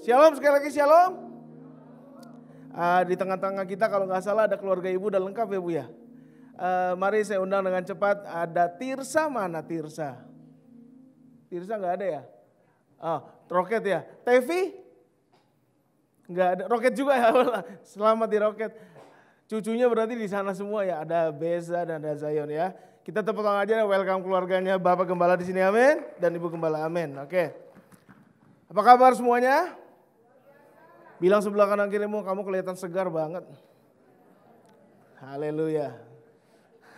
Shalom, sekali lagi shalom. Di tengah-tengah kita kalau nggak salah ada keluarga ibu udah lengkap ya Bu ya. Mari saya undang dengan cepat, ada Tirsa, mana Tirsa? Tirsa nggak ada ya? Roket ya? Tevi? Nggak ada, Roket juga ya? Selamat di Roket. Cucunya berarti di sana semua ya, ada Beza dan ada Zion ya. Kita tepuk tangan aja, welcome keluarganya Bapak Gembala di sini, amin. Dan Ibu Gembala, amin. Oke. Apa kabar semuanya? Bilang sebelah kanan kirimu, kamu kelihatan segar banget. Haleluya.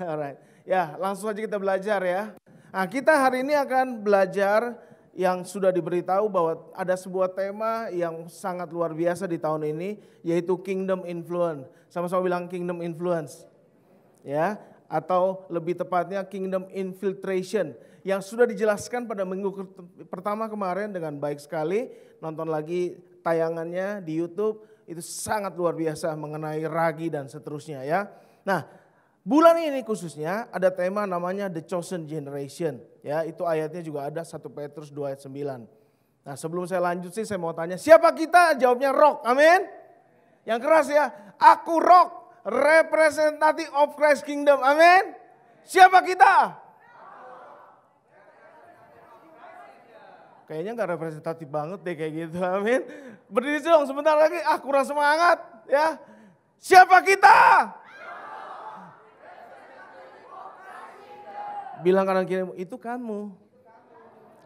Alright. Ya, langsung aja kita belajar ya. Nah, kita hari ini akan belajar yang sudah diberitahu bahwa ada sebuah tema yang sangat luar biasa di tahun ini, yaitu Kingdom Influence. Sama-sama bilang Kingdom Influence. Ya, atau lebih tepatnya Kingdom Infiltration. Yang sudah dijelaskan pada minggu pertama kemarin dengan baik sekali. Nonton lagi tayangannya di YouTube, itu sangat luar biasa mengenai ragi dan seterusnya ya. Nah, bulan ini khususnya ada tema namanya The Chosen Generation. Ya, itu ayatnya juga ada 1 Petrus 2 ayat 9. Nah, sebelum saya lanjut sih saya mau tanya, siapa kita? Jawabnya rock, amin. Yang keras ya, aku rock, representative of Christ Kingdom, amin. Siapa kita? Kayaknya gak representatif banget deh kayak gitu, amin. Berdiri dong sebentar lagi, kurang semangat ya. Siapa kita? Bilang kanan kiri, itu kamu.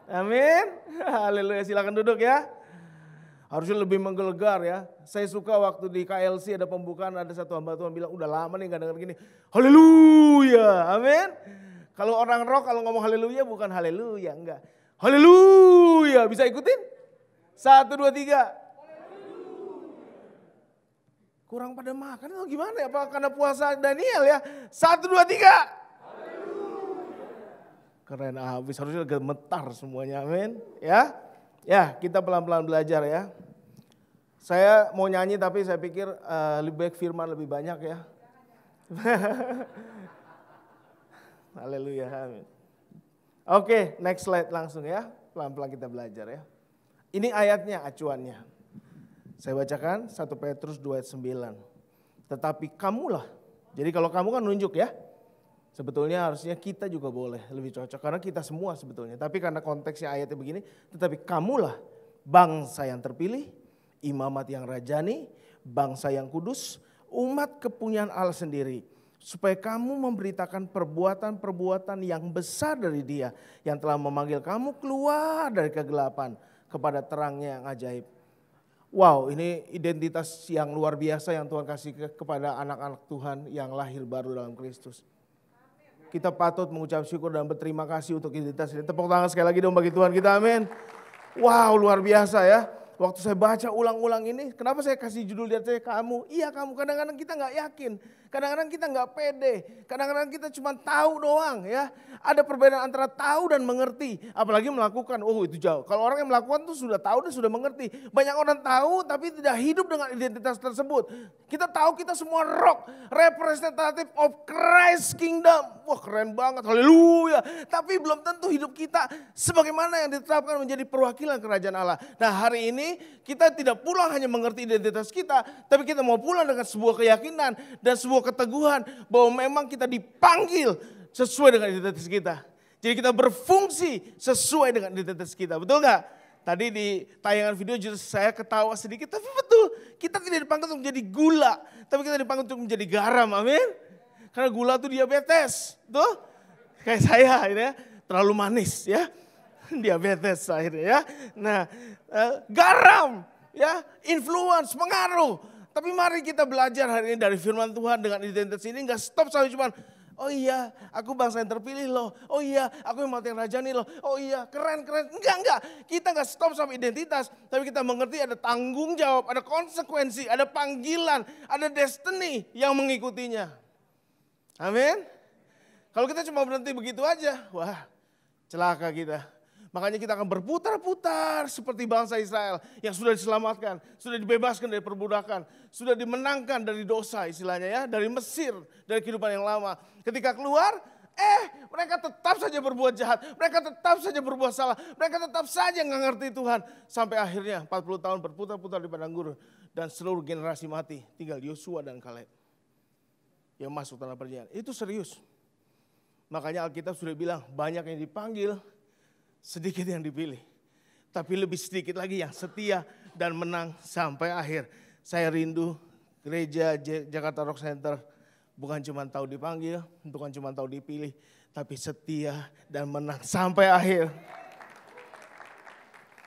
Amin. Haleluya, silakan duduk ya. Harusnya lebih menggelegar ya. Saya suka waktu di KLC ada pembukaan, ada satu hamba Tuhan bilang, udah lama nih gak denger gini. Haleluya, amin. Kalau orang rock kalau ngomong haleluya bukan haleluya, enggak. Haleluya, bisa ikutin? 1, 2, 3. Kurang pada makan atau gimana ya? Apa karena puasa Daniel ya? 1, 2, 3. Keren habis, harusnya gemetar semuanya, amin. Ya, kita pelan-pelan belajar ya. Saya mau nyanyi tapi saya pikir lebih baik firman lebih banyak ya. Haleluya, amin. Oke, next slide langsung ya. Pelan-pelan kita belajar ya. Ini ayatnya, acuannya. Saya bacakan 1 Petrus 2 ayat 9. Tetapi kamulah. Jadi kalau kamu kan nunjuk ya. Sebetulnya harusnya kita juga boleh lebih cocok. Karena kita semua sebetulnya. Tapi karena konteksnya ayatnya begini. Tetapi kamulah bangsa yang terpilih. Imamat yang rajani. Bangsa yang kudus. Umat kepunyaan Allah sendiri. Supaya kamu memberitakan perbuatan-perbuatan yang besar dari Dia yang telah memanggil kamu keluar dari kegelapan kepada terangnya yang ajaib. Wow, ini identitas yang luar biasa yang Tuhan kasih kepada anak-anak Tuhan yang lahir baru dalam Kristus. Kita patut mengucap syukur dan berterima kasih untuk identitas ini. Tepuk tangan sekali lagi dong bagi Tuhan kita, amin. Wow, luar biasa ya. Waktu saya baca ulang-ulang ini, kenapa saya kasih judul di atasnya kamu? Iya kamu, kadang-kadang kita gak yakin, kadang-kadang kita gak pede, kadang-kadang kita cuma tahu doang ya. Ada perbedaan antara tahu dan mengerti, apalagi melakukan, itu jauh. Kalau orang yang melakukan tuh sudah tahu dan sudah mengerti. Banyak orang tahu tapi tidak hidup dengan identitas tersebut. Kita tahu kita semua rock, representative of Christ Kingdom. Wah keren banget, haleluya. Tapi belum tentu hidup kita sebagaimana yang ditetapkan menjadi perwakilan kerajaan Allah. Nah hari ini kita tidak pulang hanya mengerti identitas kita, tapi kita mau pulang dengan sebuah keyakinan dan sebuah keteguhan bahwa memang kita dipanggil sesuai dengan identitas kita. Jadi kita berfungsi sesuai dengan identitas kita, betul nggak? Tadi di tayangan video justru saya ketawa sedikit, tapi betul. Kita tidak dipanggil untuk menjadi gula, tapi kita dipanggil untuk menjadi garam, amin. Karena gula itu diabetes, tuh kayak saya ya, terlalu manis ya. Diabetes akhirnya ya. Nah, garam ya, influence, pengaruh. Tapi mari kita belajar hari ini dari firman Tuhan dengan identitas ini, enggak stop sampai cuma oh iya, aku bangsa yang terpilih loh. Oh iya, aku yang mati yang rajani loh. Oh iya, keren. Enggak. Kita enggak stop sampai identitas, tapi kita mengerti ada tanggung jawab, ada konsekuensi, ada panggilan, ada destiny yang mengikutinya. Amin. Kalau kita cuma berhenti begitu aja, wah, celaka kita. Makanya kita akan berputar-putar seperti bangsa Israel yang sudah diselamatkan, sudah dibebaskan dari perbudakan, sudah dimenangkan dari dosa istilahnya ya, dari Mesir, dari kehidupan yang lama. Ketika keluar, Mereka tetap saja berbuat jahat. Mereka tetap saja berbuat salah. Mereka tetap saja nggak ngerti Tuhan. Sampai akhirnya 40 tahun berputar-putar di padang gurun. Dan seluruh generasi mati. Tinggal Yosua dan Kaleb yang masuk tanah perjanjian. Itu serius. Makanya Alkitab sudah bilang banyak yang dipanggil, sedikit yang dipilih. Tapi lebih sedikit lagi yang setia dan menang sampai akhir. Saya rindu gereja Jakarta Rock Center bukan cuma tahu dipanggil, bukan cuma tahu dipilih, tapi setia dan menang sampai akhir.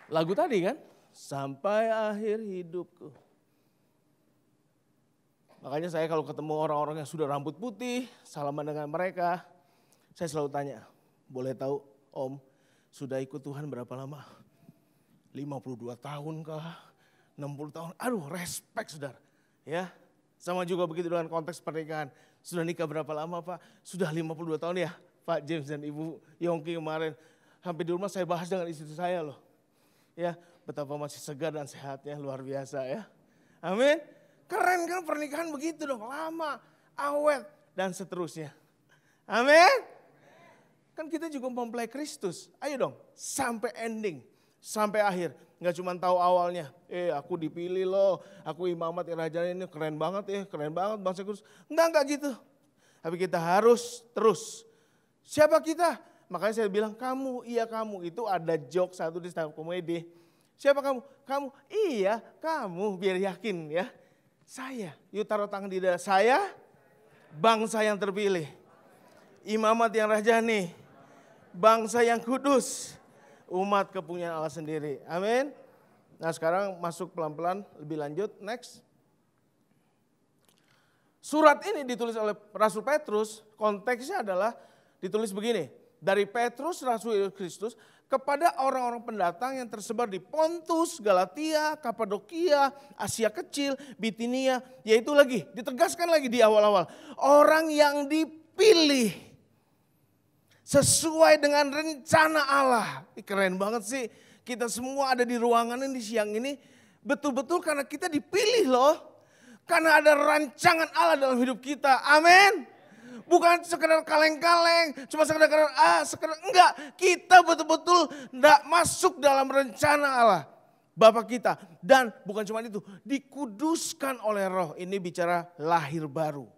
Lagu tadi kan, sampai akhir hidupku. Makanya saya kalau ketemu orang-orang yang sudah rambut putih, salaman dengan mereka, saya selalu tanya, boleh tahu Om, sudah ikut Tuhan berapa lama? 52 tahun kah? 60 tahun? Aduh, respect saudara. Ya, sama juga begitu dengan konteks pernikahan. Sudah nikah berapa lama Pak? Sudah 52 tahun ya Pak James dan Ibu Yongki kemarin. Sampai di rumah saya bahas dengan istri saya loh. Ya, betapa masih segar dan sehatnya, luar biasa ya. Amin. Keren kan pernikahan begitu dong, lama, awet dan seterusnya. Amin. Kan kita juga mempelai Kristus. Ayo dong, sampai ending, sampai akhir. Nggak cuma tahu awalnya, aku dipilih loh, aku imamat Raja ini keren banget keren banget bangsa Kristus. Enggak gitu. Tapi kita harus terus. Siapa kita? Makanya saya bilang kamu, iya kamu. Itu ada joke satu di stand up comedy. Siapa kamu? Kamu, iya kamu, biar yakin ya. Saya, yuk taruh tangan di dada saya, bangsa yang terpilih. Imamat yang rajani, bangsa yang kudus, umat kepunyaan Allah sendiri. Amin. Nah sekarang masuk pelan-pelan lebih lanjut. Next. Surat ini ditulis oleh Rasul Petrus, konteksnya adalah ditulis begini. Dari Petrus, Rasul Kristus, kepada orang-orang pendatang yang tersebar di Pontus, Galatia, Kapadokia, Asia Kecil, Bitinia. Yaitu lagi, ditegaskan lagi di awal-awal. Orang yang dipilih sesuai dengan rencana Allah. Keren banget sih, kita semua ada di ruangan ini siang ini. Betul-betul karena kita dipilih loh. Karena ada rancangan Allah dalam hidup kita. Amin. Bukan sekedar kaleng-kaleng, cuma sekedar enggak. Kita betul-betul enggak masuk dalam rencana Allah Bapa kita. Dan bukan cuma itu, dikuduskan oleh Roh. Ini bicara lahir baru.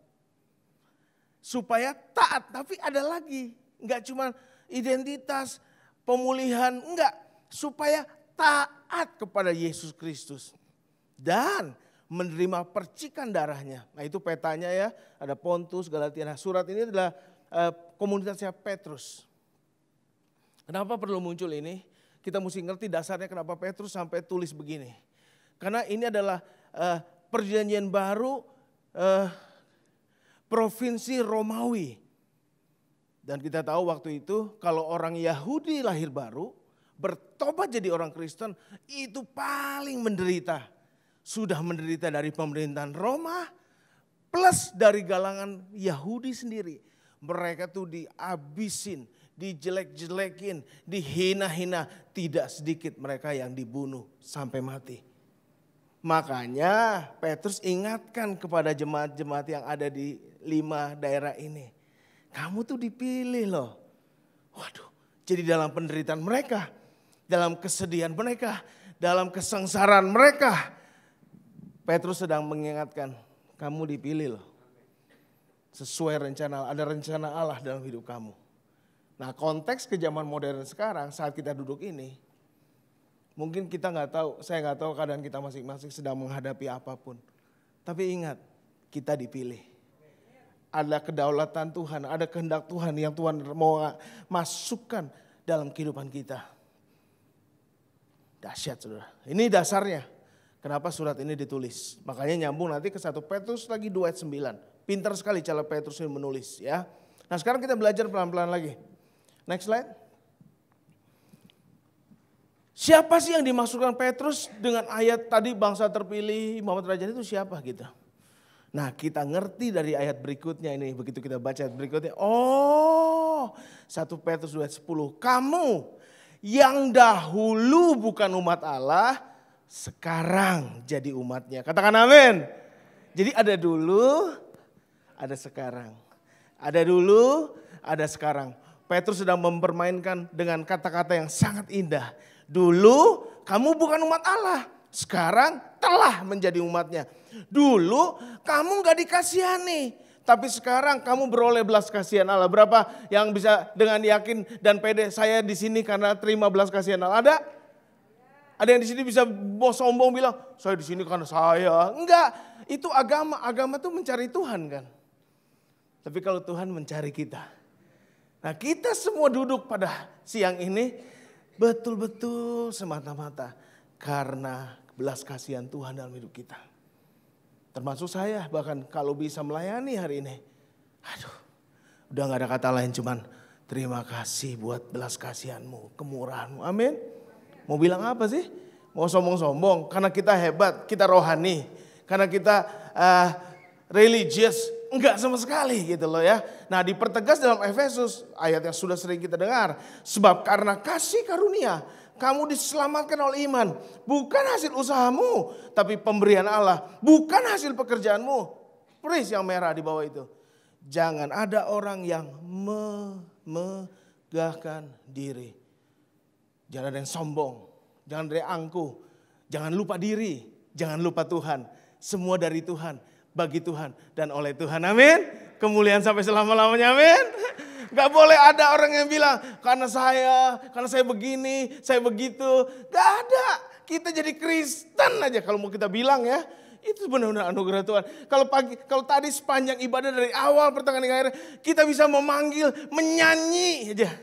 Supaya taat, tapi ada lagi. Enggak cuma identitas, pemulihan, enggak. Supaya taat kepada Yesus Kristus. Dan menerima percikan darahnya. Nah itu petanya ya, ada Pontus, Galatia. Nah surat ini adalah komunitasnya Petrus. Kenapa perlu muncul ini? Kita mesti ngerti dasarnya kenapa Petrus sampai tulis begini. Karena ini adalah perjanjian baru provinsi Romawi. Dan kita tahu waktu itu kalau orang Yahudi lahir baru, bertobat jadi orang Kristen, itu paling menderita. Sudah menderita dari pemerintahan Roma plus dari galangan Yahudi sendiri. Mereka tuh dihabisin, dijelek-jelekin, dihina-hina. Tidak sedikit mereka yang dibunuh sampai mati. Makanya Petrus ingatkan kepada jemaat-jemaat yang ada di 5 daerah ini. Kamu tuh dipilih loh. Waduh, jadi dalam penderitaan mereka, dalam kesedihan mereka, dalam kesengsaraan mereka, Petrus sedang mengingatkan, kamu dipilih loh. Sesuai rencana, ada rencana Allah dalam hidup kamu. Nah konteks ke zaman modern sekarang saat kita duduk ini, mungkin kita nggak tahu, saya nggak tahu keadaan kita masing-masing sedang menghadapi apapun. Tapi ingat, kita dipilih. Ada kedaulatan Tuhan, ada kehendak Tuhan yang Tuhan mau masukkan dalam kehidupan kita. Dahsyat saudara, ini dasarnya. Kenapa surat ini ditulis? Makanya nyambung nanti ke 1 Petrus lagi 2 ayat 9. Pintar sekali cara Petrus ini menulis ya. Nah sekarang kita belajar pelan-pelan lagi. Next slide. Siapa sih yang dimasukkan Petrus dengan ayat tadi bangsa terpilih, Muhammad Raja itu siapa gitu. Nah kita ngerti dari ayat berikutnya ini. Begitu kita baca ayat berikutnya. Oh 1 Petrus 2 ayat 10. Kamu yang dahulu bukan umat Allah, sekarang jadi umatnya. Katakan amin. Jadi ada dulu, ada sekarang. Ada dulu, ada sekarang. Petrus sedang mempermainkan dengan kata-kata yang sangat indah. Dulu kamu bukan umat Allah, sekarang telah menjadi umatnya. Dulu kamu gak dikasihani, tapi sekarang kamu beroleh belas kasihan Allah. Berapa yang bisa dengan yakin dan pede, saya di sini karena terima belas kasihan Allah? Ada? Ada yang di sini bisa sombong bilang, saya di sini karena saya. Enggak, itu agama. Agama tuh mencari Tuhan kan. Tapi kalau Tuhan mencari kita. Nah kita semua duduk pada siang ini betul-betul semata-mata karena belas kasihan Tuhan dalam hidup kita. Termasuk saya, bahkan kalau bisa melayani hari ini. Aduh, udah gak ada kata lain cuman terima kasih buat belas kasihanmu, kemurahanmu. Amin. Mau bilang apa sih? Mau sombong-sombong karena kita hebat, kita rohani. Karena kita religious. Enggak sama sekali gitu loh ya. Nah dipertegas dalam Efesus, ayat yang sudah sering kita dengar. Sebab karena kasih karunia, kamu diselamatkan oleh iman. Bukan hasil usahamu, tapi pemberian Allah. Bukan hasil pekerjaanmu. Tulis yang merah di bawah itu. Jangan ada orang yang memegahkan diri. Jangan ada yang sombong. Jangan ada yang angkuh. Jangan lupa diri. Jangan lupa Tuhan. Semua dari Tuhan. Bagi Tuhan dan oleh Tuhan, amin. Kemuliaan sampai selama-lamanya, amin. Gak boleh ada orang yang bilang, karena saya begini, saya begitu. Gak ada, kita jadi Kristen aja kalau mau kita bilang ya. Itu benar-benar anugerah Tuhan. Kalau tadi sepanjang ibadah dari awal pertengahan hingga akhir, kita bisa memanggil, menyanyi aja.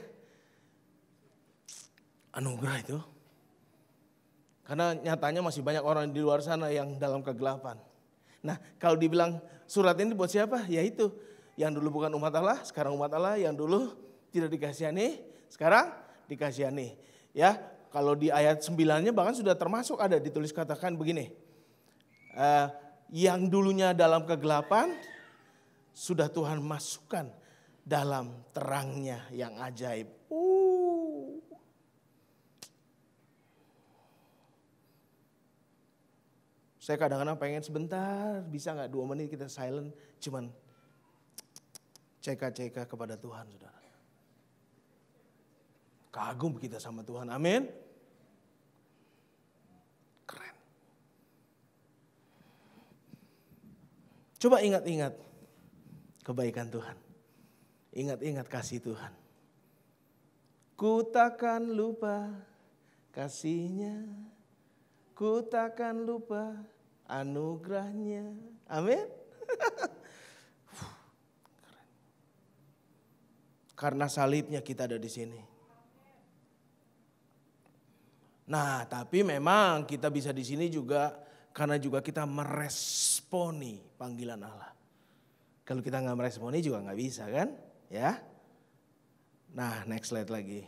Anugerah itu. Karena nyatanya masih banyak orang di luar sana yang dalam kegelapan. Nah kalau dibilang surat ini buat siapa? Ya itu yang dulu bukan umat Allah, sekarang umat Allah. Yang dulu tidak dikasihani, sekarang dikasihani. Ya, kalau di ayat 9-nya bahkan sudah termasuk ada ditulis katakan begini. Yang dulunya dalam kegelapan sudah Tuhan masukkan dalam terangnya yang ajaib. Saya kadang-kadang pengen sebentar, bisa gak 2 menit kita silent, cuman ceka-ceka kepada Tuhan, saudara. Kagum kita sama Tuhan, amin. Keren. Coba ingat-ingat kebaikan Tuhan. Ingat-ingat kasih Tuhan. Ku takkan lupa kasihnya. Ku takkan lupa anugerahnya. Amin. Karena salibnya kita ada di sini. Nah, tapi memang kita bisa di sini juga karena juga kita meresponi panggilan Allah. Kalau kita nggak meresponi juga nggak bisa kan? Ya. Nah, next slide lagi.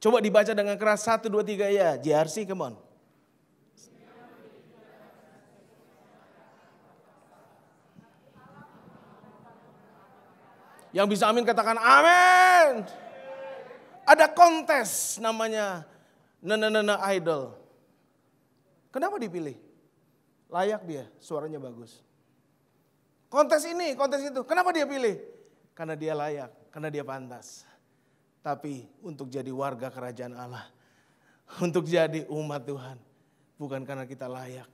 Coba dibaca dengan keras 1, 2, 3 ya. JRC, come on. Yang bisa amin katakan amin. Ada kontes namanya Nana Idol. Kenapa dipilih? Layak dia, suaranya bagus. Kontes ini, kontes itu. Kenapa dia pilih? Karena dia layak, karena dia pantas. Tapi untuk jadi warga kerajaan Allah. Untuk jadi umat Tuhan. Bukan karena kita layak.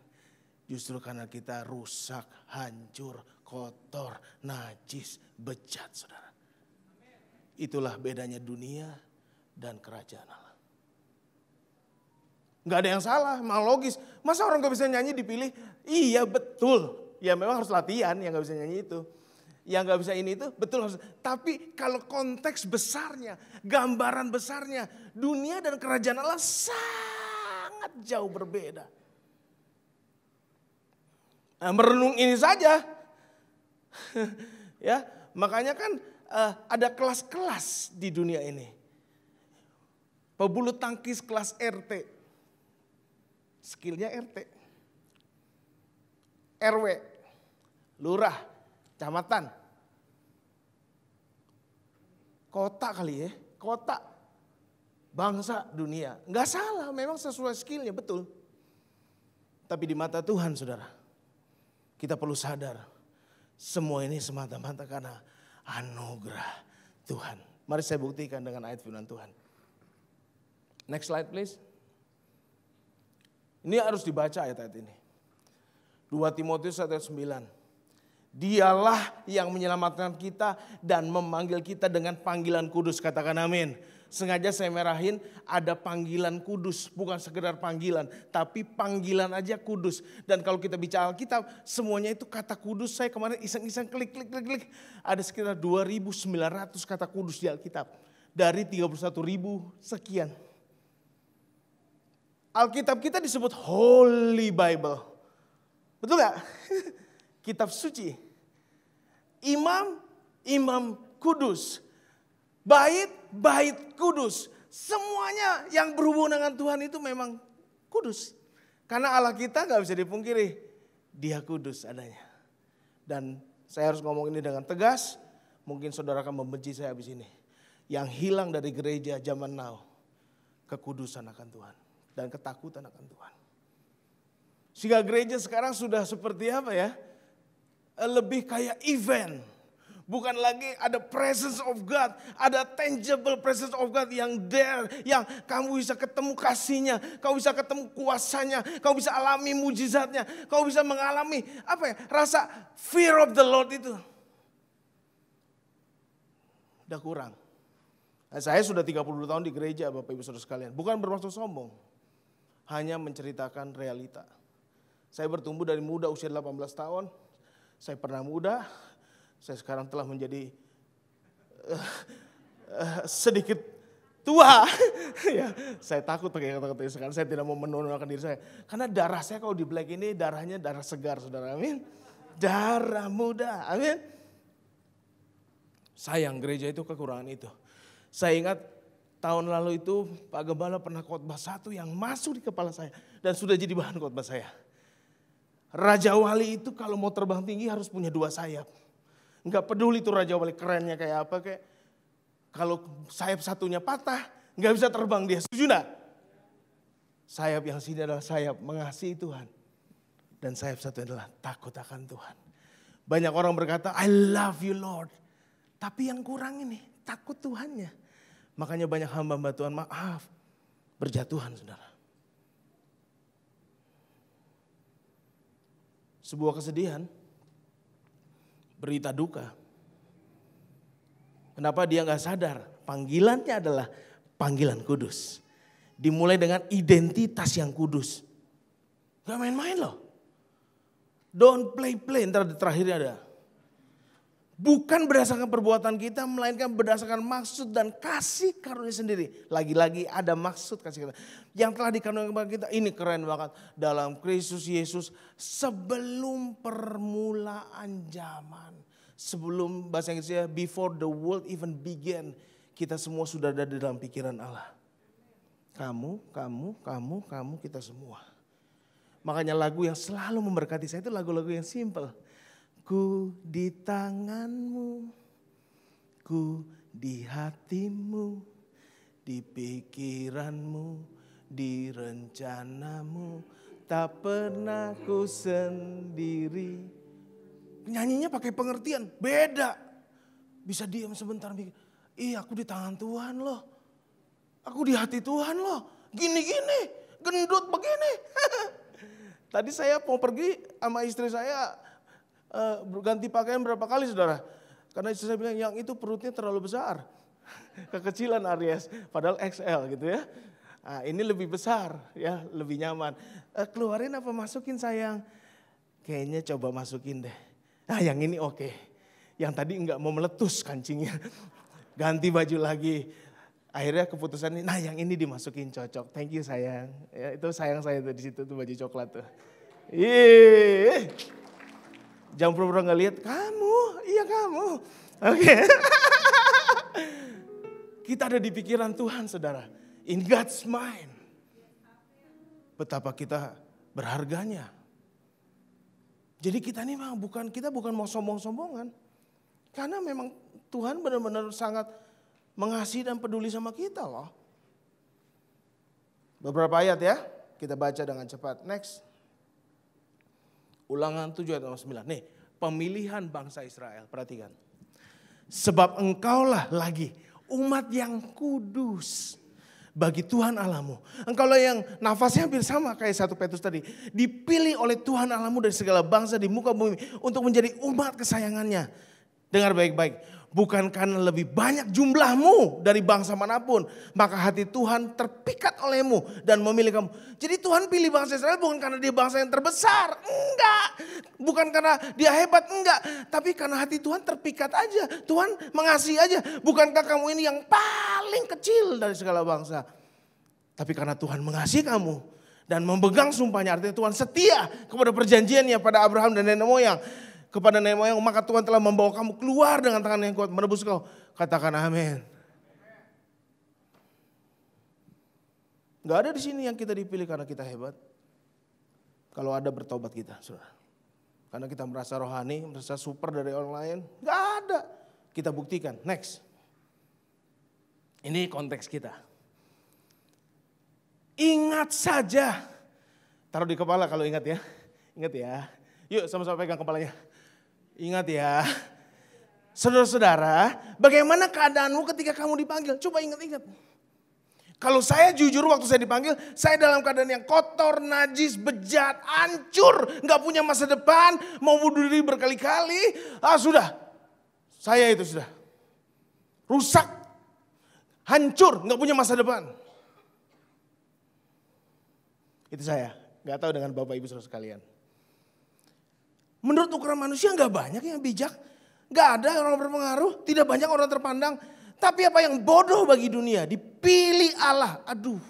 Justru karena kita rusak, hancur, kotor, najis, bejat, saudara. Itulah bedanya dunia dan kerajaan Allah. Gak ada yang salah, malah logis. Masa orang gak bisa nyanyi dipilih? Iya betul, ya memang harus latihan yang gak bisa nyanyi itu. Yang gak bisa ini itu betul harus. Tapi kalau konteks besarnya, gambaran besarnya, dunia dan kerajaan Allah sangat jauh berbeda. Nah, merenung ini saja, ya makanya kan ada kelas-kelas di dunia ini. Pebulu tangkis kelas RT, skillnya RT, RW, lurah, kecamatan, kota kali ya, kota, bangsa, dunia. Nggak salah, memang sesuai skillnya betul. Tapi di mata Tuhan, saudara. Kita perlu sadar semua ini semata-mata karena anugerah Tuhan. Mari saya buktikan dengan ayat firman Tuhan. Next slide please. Ini harus dibaca ayat-ayat ini. 2 Timotius 1:9. Dialah yang menyelamatkan kita dan memanggil kita dengan panggilan kudus. Katakan amin. Sengaja saya merahin ada panggilan kudus. Bukan sekedar panggilan, tapi panggilan aja kudus. Dan kalau kita bicara Alkitab, semuanya itu kata kudus. Saya kemarin iseng-iseng klik. Ada sekitar 2.900 kata kudus di Alkitab. Dari 31.000 sekian. Alkitab kita disebut Holy Bible. Betul gak? Kitab suci. Imam kudus. Bait kudus. Semuanya yang berhubungan dengan Tuhan itu memang kudus. Karena Allah kita gak bisa dipungkiri. Dia kudus adanya. Dan saya harus ngomong ini dengan tegas. Mungkin saudara akan membenci saya habis ini. Yang hilang dari gereja zaman now. Kekudusan akan Tuhan. Dan ketakutan akan Tuhan. Sehingga gereja sekarang sudah seperti apa ya? Lebih kayak event. Bukan lagi ada presence of God. Ada tangible presence of God yang there. Yang kamu bisa ketemu kasihnya. Kamu bisa ketemu kuasanya. Kamu bisa alami mujizatnya. Kamu bisa mengalami apa ya? Rasa fear of the Lord itu. Udah kurang. Nah, saya sudah 30 tahun di gereja Bapak Ibu Saudara sekalian. Bukan bermaksud sombong. Hanya menceritakan realita. Saya bertumbuh dari muda usia 18 tahun. Saya pernah muda. Saya sekarang telah menjadi sedikit tua. Ya, saya takut pakai kata-kata itu sekarang. Saya tidak mau menurunkan diri saya. Karena darah saya kalau di black ini darahnya darah segar, saudara. Amin. Darah muda. Amin. Sayang gereja itu kekurangan itu. Saya ingat tahun lalu itu Pak Gembala pernah khotbah satu yang masuk di kepala saya. Dan sudah jadi bahan khotbah saya. Raja Wali itu kalau mau terbang tinggi harus punya 2 sayap. Enggak peduli itu Raja Wali kerennya kayak apa. Kayak kalau sayap satunya patah enggak bisa terbang dia. Setuju enggak? Sayap yang sini adalah sayap mengasihi Tuhan. Dan sayap satu adalah takut akan Tuhan. Banyak orang berkata I love you Lord. Tapi yang kurang ini takut Tuhannya. Makanya banyak hamba-hamba Tuhan maaf berjatuhan saudara. Sebuah kesedihan, berita duka. Kenapa dia gak sadar? Panggilannya adalah panggilan kudus. Dimulai dengan identitas yang kudus. Gak main-main loh. Don't play, ntar di terakhirnya ada. Bukan berdasarkan perbuatan kita, melainkan berdasarkan maksud dan kasih karunia sendiri. Lagi-lagi ada maksud kasih kita. Yang telah dikaruniakan kepada kita, ini keren banget. Dalam Kristus Yesus sebelum permulaan zaman. Sebelum bahasa Inggrisnya, before the world even began. Kita semua sudah ada di dalam pikiran Allah. Kamu, kita semua. Makanya lagu yang selalu memberkati saya itu lagu-lagu yang simple. Ku di tanganmu, ku di hatimu, di pikiranmu, di rencanamu, tak pernah ku sendiri. Nyanyinya pakai pengertian, beda. Bisa diam sebentar mikir, aku di tangan Tuhan loh. Aku di hati Tuhan loh. Gini-gini, gendut begini. Tadi saya mau pergi sama istri saya. Ganti pakaian berapa kali saudara? Karena istri saya bilang yang itu perutnya terlalu besar. Kekecilan Aries, padahal XL gitu ya. Nah, ini lebih besar ya, lebih nyaman. Keluarin apa masukin sayang? Kayaknya coba masukin deh. Nah yang ini oke. Yang tadi enggak mau meletus kancingnya. Ganti baju lagi. Akhirnya keputusan ini, nah yang ini dimasukin cocok. Thank you sayang. Ya, itu sayang saya tuh di situ tuh baju coklat tuh. Jangan pura-pura gak lihat, kamu, iya kamu. Oke. Kita ada di pikiran Tuhan saudara. In God's mind. Betapa kita berharganya. Jadi kita ini memang bukan mau sombong-sombongan. Karena memang Tuhan benar-benar sangat mengasihi dan peduli sama kita loh. Beberapa ayat ya, kita baca dengan cepat. Next. Ulangan 7 ayat 9. Nih, pemilihan bangsa Israel. Perhatikan. Sebab engkaulah lagi umat yang kudus bagi Tuhan Allahmu. Engkaulah yang nafasnya hampir sama kayak 1 Petrus tadi. Dipilih oleh Tuhan Allahmu dari segala bangsa di muka bumi untuk menjadi umat kesayangannya. Dengar baik-baik. Bukan karena lebih banyak jumlahmu dari bangsa manapun. Maka hati Tuhan terpikat olehmu dan memilih kamu. Jadi Tuhan pilih bangsa Israel bukan karena dia bangsa yang terbesar. Enggak. Bukan karena dia hebat. Enggak. Tapi karena hati Tuhan terpikat aja. Tuhan mengasihi aja. Bukankah kamu ini yang paling kecil dari segala bangsa. Tapi karena Tuhan mengasihi kamu. Dan memegang sumpahnya. Artinya Tuhan setia kepada perjanjiannya pada Abraham dan nenek moyang. Kepada nenek moyang, maka Tuhan telah membawa kamu keluar dengan tangan yang kuat menebus kau. Katakan amin. Gak ada di sini yang kita dipilih karena kita hebat. Kalau ada bertobat kita, saudara. Karena kita merasa rohani, merasa super dari orang lain. Gak ada. Kita buktikan. Next. Ini konteks kita. Ingat saja. Taruh di kepala kalau ingat ya. Ingat ya. Yuk sama-sama pegang kepalanya. Ingat ya, saudara-saudara, bagaimana keadaanmu ketika kamu dipanggil? Coba ingat-ingat. Kalau saya jujur waktu saya dipanggil, saya dalam keadaan yang kotor, najis, bejat, hancur, gak punya masa depan, mau bunuh diri berkali-kali. Sudah, saya itu sudah rusak, hancur, gak punya masa depan. Itu saya, gak tahu dengan Bapak Ibu saudara sekalian. Menurut ukuran manusia gak banyak yang bijak. Gak ada orang berpengaruh. Tidak banyak orang terpandang. Tapi apa yang bodoh bagi dunia. Dipilih Allah. Aduh.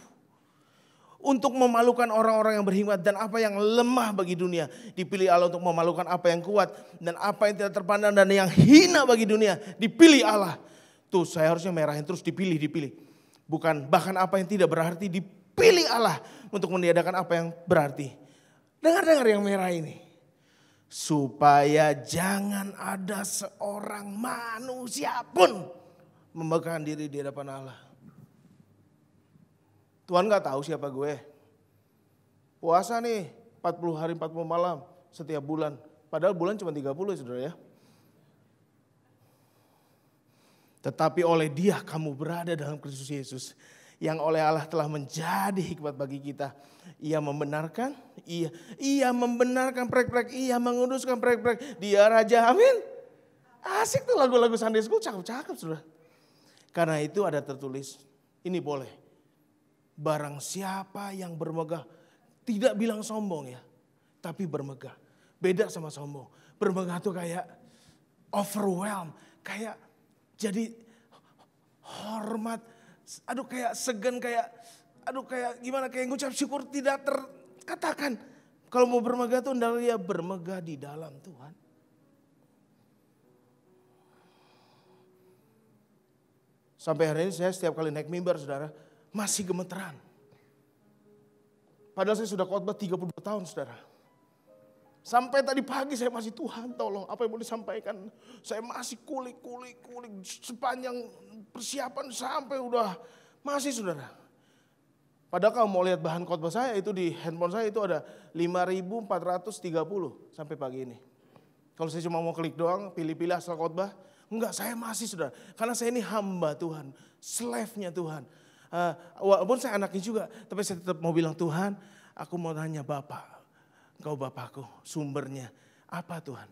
Untuk memalukan orang-orang yang berhikmat. Dan apa yang lemah bagi dunia. Dipilih Allah untuk memalukan apa yang kuat. Dan apa yang tidak terpandang dan yang hina bagi dunia. Dipilih Allah. Tuh saya harusnya merahin terus dipilih. Bukan bahkan apa yang tidak berarti. Dipilih Allah untuk meniadakan apa yang berarti. Dengar yang merah ini. Supaya jangan ada seorang manusia pun memegang diri di hadapan Allah. Tuhan gak tahu siapa gue. Puasa nih 40 hari 40 malam setiap bulan. Padahal bulan cuma 30 saudara ya. Tetapi oleh Dia kamu berada dalam Kristus Yesus. Yang oleh Allah telah menjadi hikmat bagi kita. Ia membenarkan, ia membenarkan proyek-proyek, ia menguduskan proyek-proyek. Dia Raja, amin. Asik tuh lagu-lagu Sunday School, cakep-cakep sudah. Karena itu ada tertulis, ini boleh. Barang siapa yang bermegah, tidak bilang sombong ya, tapi bermegah. Beda sama sombong. Bermegah tuh kayak overwhelm, kayak jadi hormat. Aduh kayak segan, kayak gimana, kayak ngucap syukur tidak terkatakan. Kalau mau bermegah tuh hendaknya dia bermegah di dalam Tuhan. Sampai hari ini saya setiap kali naik mimbar saudara, masih gemeteran. Padahal saya sudah khotbah 32 tahun saudara. Sampai tadi pagi saya masih, Tuhan tolong apa yang mau disampaikan. Saya masih kulik sepanjang persiapan sampai udah masih saudara. Padahal kalau mau lihat bahan khotbah saya itu di handphone saya itu ada 5.430 sampai pagi ini. Kalau saya cuma mau klik doang, pilih-pilih asal khotbah. Enggak, saya masih saudara. Karena saya ini hamba Tuhan, slave-nya Tuhan. Walaupun saya anaknya juga, tapi saya tetap mau bilang Tuhan, aku mau tanya Bapak. Engkau Bapakku, sumbernya apa Tuhan?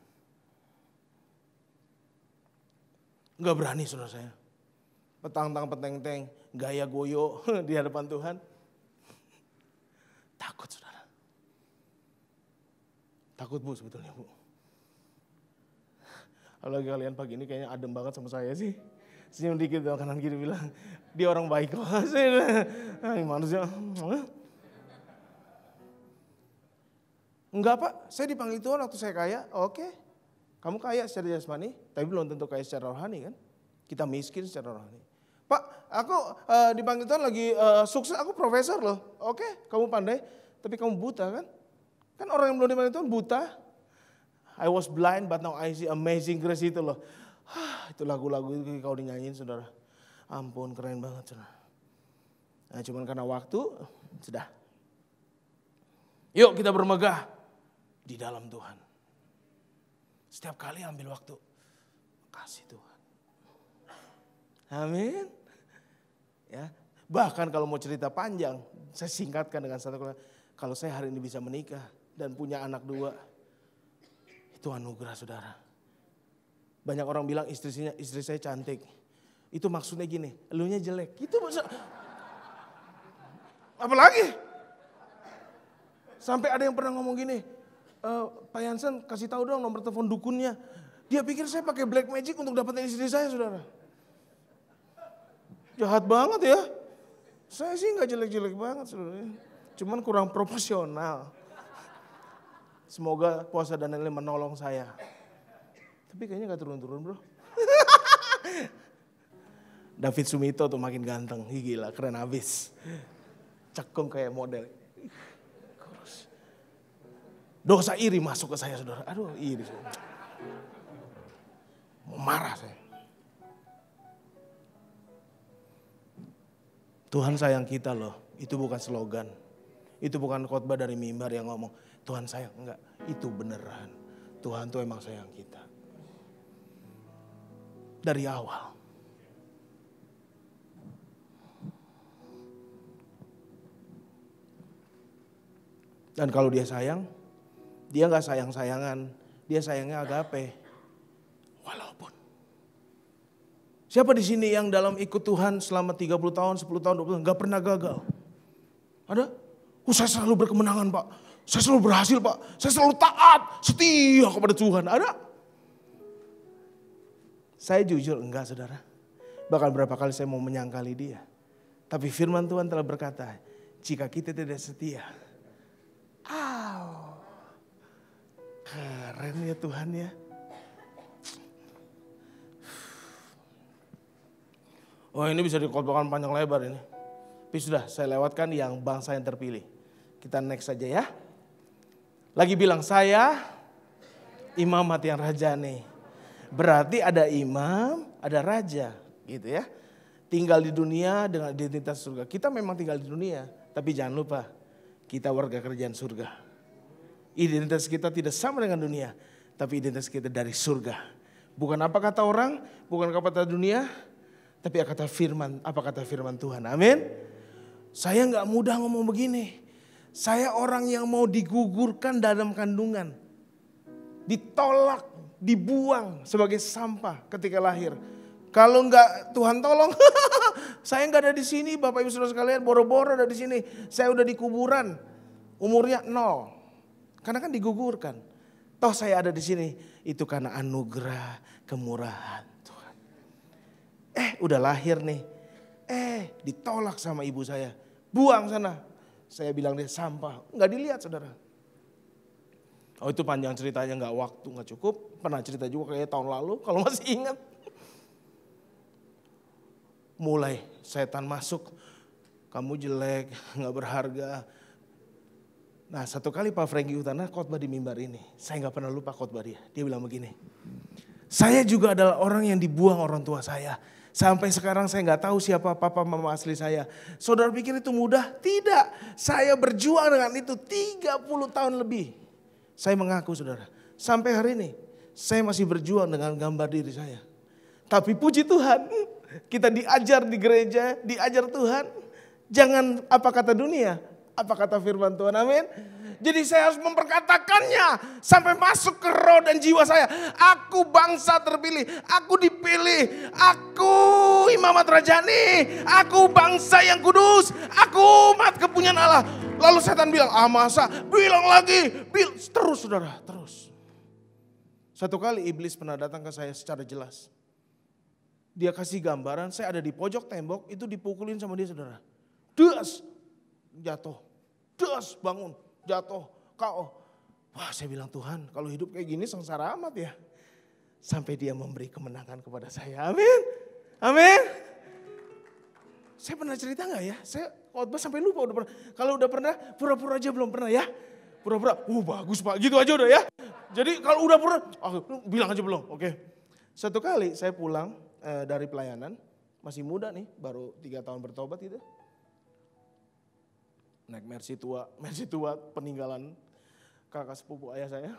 Enggak berani saudara saya. Petang-tang peteng-teng, gaya goyo di hadapan Tuhan. Takut saudara. Takut Bu sebetulnya Bu. Kalau kalian pagi ini kayaknya adem banget sama saya sih. Senyum dikit kanan kiri bilang, dia orang baik kok. Manusia. Enggak Pak, saya dipanggil Tuhan waktu saya kaya. Oke, kamu kaya secara jasmani, tapi belum tentu kaya secara rohani kan. Kita miskin secara rohani. Pak, aku dipanggil Tuhan lagi sukses, aku profesor loh. Oke, kamu pandai, tapi kamu buta kan. Kan orang yang belum dipanggil Tuhan buta. I was blind but now I see amazing grace itu loh. Itu lagu-lagu itu kau dinyanyiin saudara. Ampun keren banget saudara. Nah cuman karena waktu, sudah. Yuk kita bermegah di dalam Tuhan. Setiap kali ambil waktu, kasih Tuhan. Amin. Ya, bahkan kalau mau cerita panjang, saya singkatkan dengan satu kata, kalau saya hari ini bisa menikah dan punya anak 2, itu anugerah saudara. Banyak orang bilang istri saya cantik. Itu maksudnya gini, elunya jelek. Itu maksud. Apalagi? Sampai ada yang pernah ngomong gini, Pak Yansen kasih tahu dong nomor telepon dukunnya. Dia pikir saya pakai black magic untuk dapetin istri saya saudara. Jahat banget ya. Saya sih gak jelek-jelek banget saudara. Cuman kurang proporsional. Semoga puasa dan lain-lain menolong saya. Tapi kayaknya gak turun-turun bro. David Sumito tuh makin ganteng. Gila keren abis. Cekung kayak model. Dosa iri masuk ke saya saudara. Aduh iri. Mau marah saya. Tuhan sayang kita loh. Itu bukan slogan. Itu bukan khotbah dari mimbar yang ngomong. Tuhan sayang. Enggak. Itu beneran. Tuhan tuh emang sayang kita. Dari awal. Dan kalau dia sayang, dia gak sayang-sayangan, dia sayangnya agape. Walaupun. Siapa di sini yang dalam ikut Tuhan selama 30 tahun, 10 tahun, 20 tahun, gak pernah gagal? Ada? Saya selalu berkemenangan Pak, saya selalu berhasil Pak, saya selalu taat, setia kepada Tuhan. Ada? Saya jujur enggak saudara. Bahkan berapa kali saya mau menyangkali dia. Tapi firman Tuhan telah berkata, jika kita tidak setia. Keren ya Tuhan ya. Oh ini bisa dikotbahkan panjang lebar ini. Tapi sudah saya lewatkan yang bangsa yang terpilih. Kita next saja ya. Lagi bilang saya imamat yang rajani. Berarti ada imam, ada raja gitu ya. Tinggal di dunia dengan identitas surga. Kita memang tinggal di dunia. Tapi jangan lupa kita warga kerajaan surga. Identitas kita tidak sama dengan dunia. Tapi identitas kita dari surga. Bukan apa kata orang, bukan apa kata dunia. Tapi apa kata firman Tuhan. Amin. Saya gak mudah ngomong begini. Saya orang yang mau digugurkan dalam kandungan. Ditolak, dibuang sebagai sampah ketika lahir. Kalau enggak Tuhan tolong, saya enggak ada di sini, Bapak Ibu Saudara sekalian, boro-boro ada di sini. Saya udah di kuburan, umurnya 0. Karena kan digugurkan. Toh saya ada di sini, itu karena anugerah, kemurahan Tuhan. Udah lahir nih. Ditolak sama ibu saya. Buang sana. Saya bilang dia sampah, enggak dilihat saudara. Oh itu panjang ceritanya, enggak waktu, enggak cukup. Pernah cerita juga kayak tahun lalu, kalau masih ingat. Mulai setan masuk, kamu jelek, gak berharga. Nah satu kali Pak Franky Utana khotbah di mimbar ini, saya gak pernah lupa khotbah dia. Dia bilang begini, saya juga adalah orang yang dibuang orang tua saya. Sampai sekarang saya gak tahu siapa papa mama asli saya. Saudara pikir itu mudah? Tidak, saya berjuang dengan itu 30 tahun lebih. Saya mengaku saudara, sampai hari ini saya masih berjuang dengan gambar diri saya. Tapi puji Tuhan, kita diajar di gereja, diajar Tuhan. Jangan apa kata dunia, apa kata firman Tuhan, amin. Jadi saya harus memperkatakannya sampai masuk ke roh dan jiwa saya. Aku bangsa terpilih, aku dipilih, aku imamat rajani, aku bangsa yang kudus, aku umat kepunyaan Allah. Lalu setan bilang, masa? Bilang lagi, terus saudara, terus. Satu kali iblis pernah datang ke saya secara jelas. Dia kasih gambaran, saya ada di pojok tembok, itu dipukulin sama dia saudara. Das, jatuh. Das, bangun, jatuh, KO. Wah saya bilang Tuhan, kalau hidup kayak gini sengsara amat ya. Sampai dia memberi kemenangan kepada saya, amin. Amin. Saya pernah cerita gak ya? Saya khotbah sampai lupa udah pernah. Kalau udah pernah, pura-pura aja belum pernah ya. Pura-pura, bagus Pak, gitu aja udah ya. Jadi kalau udah pernah, bilang aja belum, oke. Satu kali saya pulang dari pelayanan, masih muda nih, baru 3 tahun bertobat gitu. Naik Mercy tua peninggalan kakak sepupu ayah saya.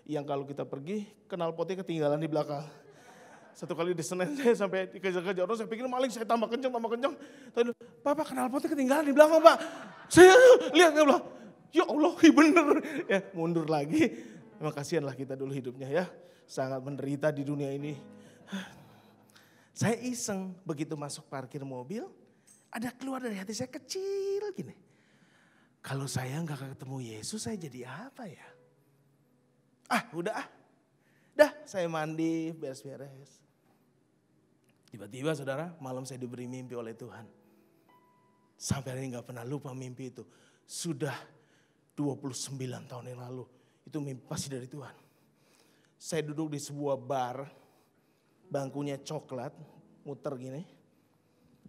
Yang kalau kita pergi, knalpotnya ketinggalan di belakang. Satu kali di Senen saya sampai dikejar-kejar orang, saya pikir maling, saya tambah kencang. Bapak knalpotnya ketinggalan di belakang Pak. Saya lihat, dia bilang, ya Allah, bener. Ya mundur lagi. Memang kasihanlah kita dulu hidupnya ya. Sangat menderita di dunia ini. Saya iseng, begitu masuk parkir mobil, ada keluar dari hati saya kecil gini. Kalau saya nggak ketemu Yesus, saya jadi apa ya? Dah saya mandi, beres-beres. Tiba-tiba saudara, malam saya diberi mimpi oleh Tuhan. Sampai hari ini gak pernah lupa mimpi itu. Sudah 29 tahun yang lalu, itu mimpi pasti dari Tuhan. Saya duduk di sebuah bar, bangkunya coklat, muter gini.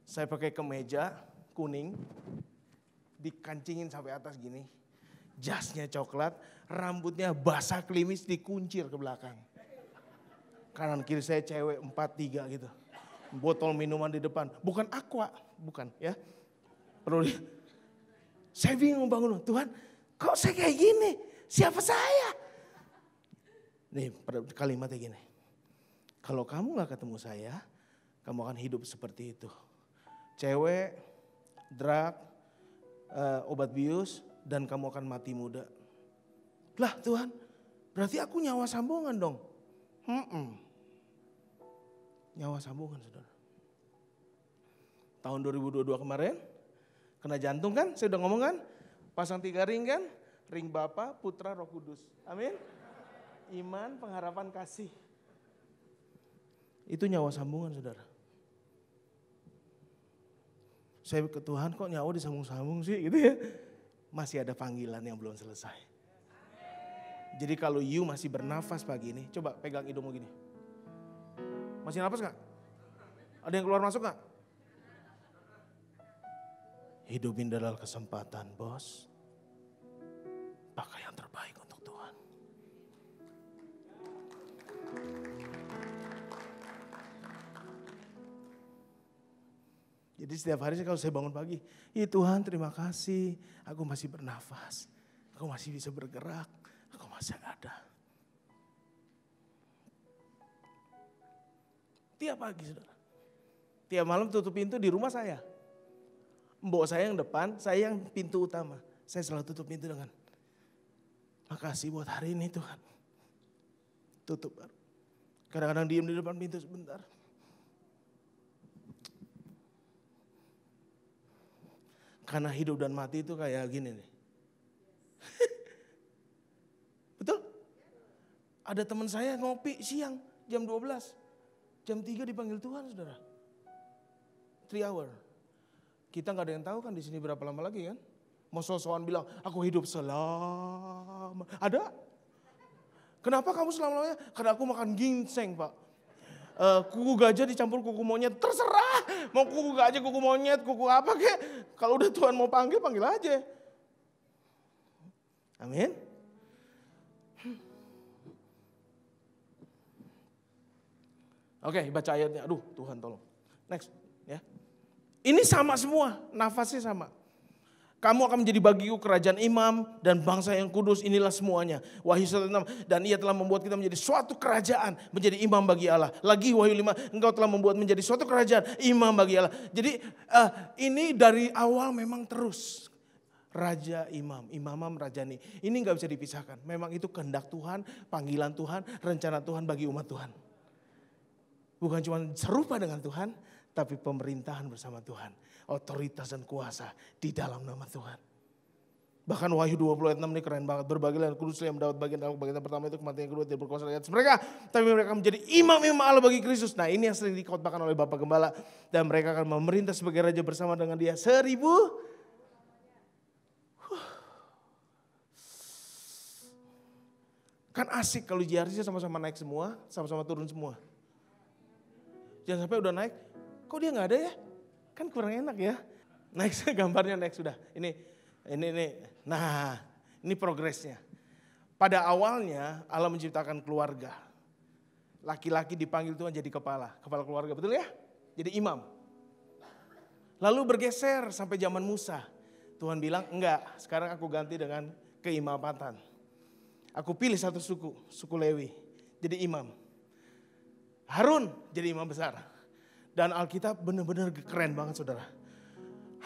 Saya pakai kemeja kuning, dikancingin sampai atas gini. Jasnya coklat, rambutnya basah klimis dikuncir ke belakang. Kanan kiri saya cewek 4-3 gitu. Botol minuman di depan, bukan aqua, bukan ya. Perlu saya bingung bangun, Tuhan kok saya kayak gini, siapa saya? Nih kalimatnya gini, kalau kamu gak ketemu saya, kamu akan hidup seperti itu. Cewek, drug, obat bius, dan kamu akan mati muda. Lah Tuhan, berarti aku nyawa sambungan dong. Nyawa sambungan saudara. Tahun 2022 kemarin, kena jantung kan, saya udah ngomong kan. Pasang 3 ring kan, ring Bapa, Putra, Roh Kudus. Amin. Iman, pengharapan, kasih. Itu nyawa sambungan saudara. Saya ke Tuhan kok nyawa disambung-sambung sih gitu ya. Masih ada panggilan yang belum selesai. Jadi kalau you masih bernafas pagi ini, coba pegang hidungmu gini. Masih nafas gak? Ada yang keluar masuk gak? Hidupin dalam kesempatan bos. Pakai yang terbaik untuk Tuhan. Jadi setiap hari kalau saya bangun pagi, ya Tuhan terima kasih, aku masih bernafas, aku masih bisa bergerak, aku masih ada. Tiap pagi saudara, tiap malam tutup pintu di rumah saya. Mbok saya yang depan, saya yang pintu utama. Saya selalu tutup pintu dengan, makasih buat hari ini Tuhan. Tutup baru. Kadang-kadang diem di depan pintu sebentar. Karena hidup dan mati itu kayak gini nih. Betul? Ada teman saya ngopi siang jam 12. Jam 3 dipanggil Tuhan saudara. 3 hour. Kita gak ada yang tahu kan di sini berapa lama lagi kan. Mau so-soan bilang aku hidup selama. Ada? Kenapa kamu selama-lamanya? Karena aku makan ginseng Pak. Kuku gajah dicampur kuku monyet, terserah. Mau kuku gajah, kuku monyet, kuku apa kek. Kalau udah Tuhan mau panggil, panggil aja. Amin. Oke, baca ayatnya. Aduh, Tuhan tolong. Next, ya. Ini sama semua, nafasnya sama. Kamu akan menjadi bagiku kerajaan imam dan bangsa yang kudus, inilah semuanya. Wahyu 1:6, dan ia telah membuat kita menjadi suatu kerajaan, menjadi imam bagi Allah. Lagi Wahyu 5, engkau telah membuat menjadi suatu kerajaan, imam bagi Allah. Jadi ini dari awal memang terus. Raja, imam, imamam, rajani. Ini gak bisa dipisahkan. Memang itu kehendak Tuhan, panggilan Tuhan, rencana Tuhan bagi umat Tuhan. Bukan cuma serupa dengan Tuhan, tapi pemerintahan bersama Tuhan. Otoritas dan kuasa di dalam nama Tuhan. Bahkan Wahyu 20 ayat 6 ini keren banget. Berbagilah kudus yang mendapat bagian dalam bagian pertama itu kematian kedua tidak berkuasa di atas mereka. Tapi mereka menjadi imam-imam Allah bagi Kristus. Nah ini yang sering dikhotbahkan oleh Bapak Gembala. Dan mereka akan memerintah sebagai raja bersama dengan dia 1000. Kan asik kalau JRC sama-sama naik semua, sama-sama turun semua. Jangan sampai udah naik, kok dia gak ada ya? Kan kurang enak ya. Next, gambarnya next sudah. Ini. Nah, ini progresnya. Pada awalnya Allah menciptakan keluarga. Laki-laki dipanggil Tuhan jadi kepala keluarga, betul ya? Jadi imam. Lalu bergeser sampai zaman Musa. Tuhan bilang, enggak, sekarang aku ganti dengan keimamatan. Aku pilih satu suku Lewi, jadi imam. Harun jadi imam besar. Dan Alkitab benar-benar keren banget saudara.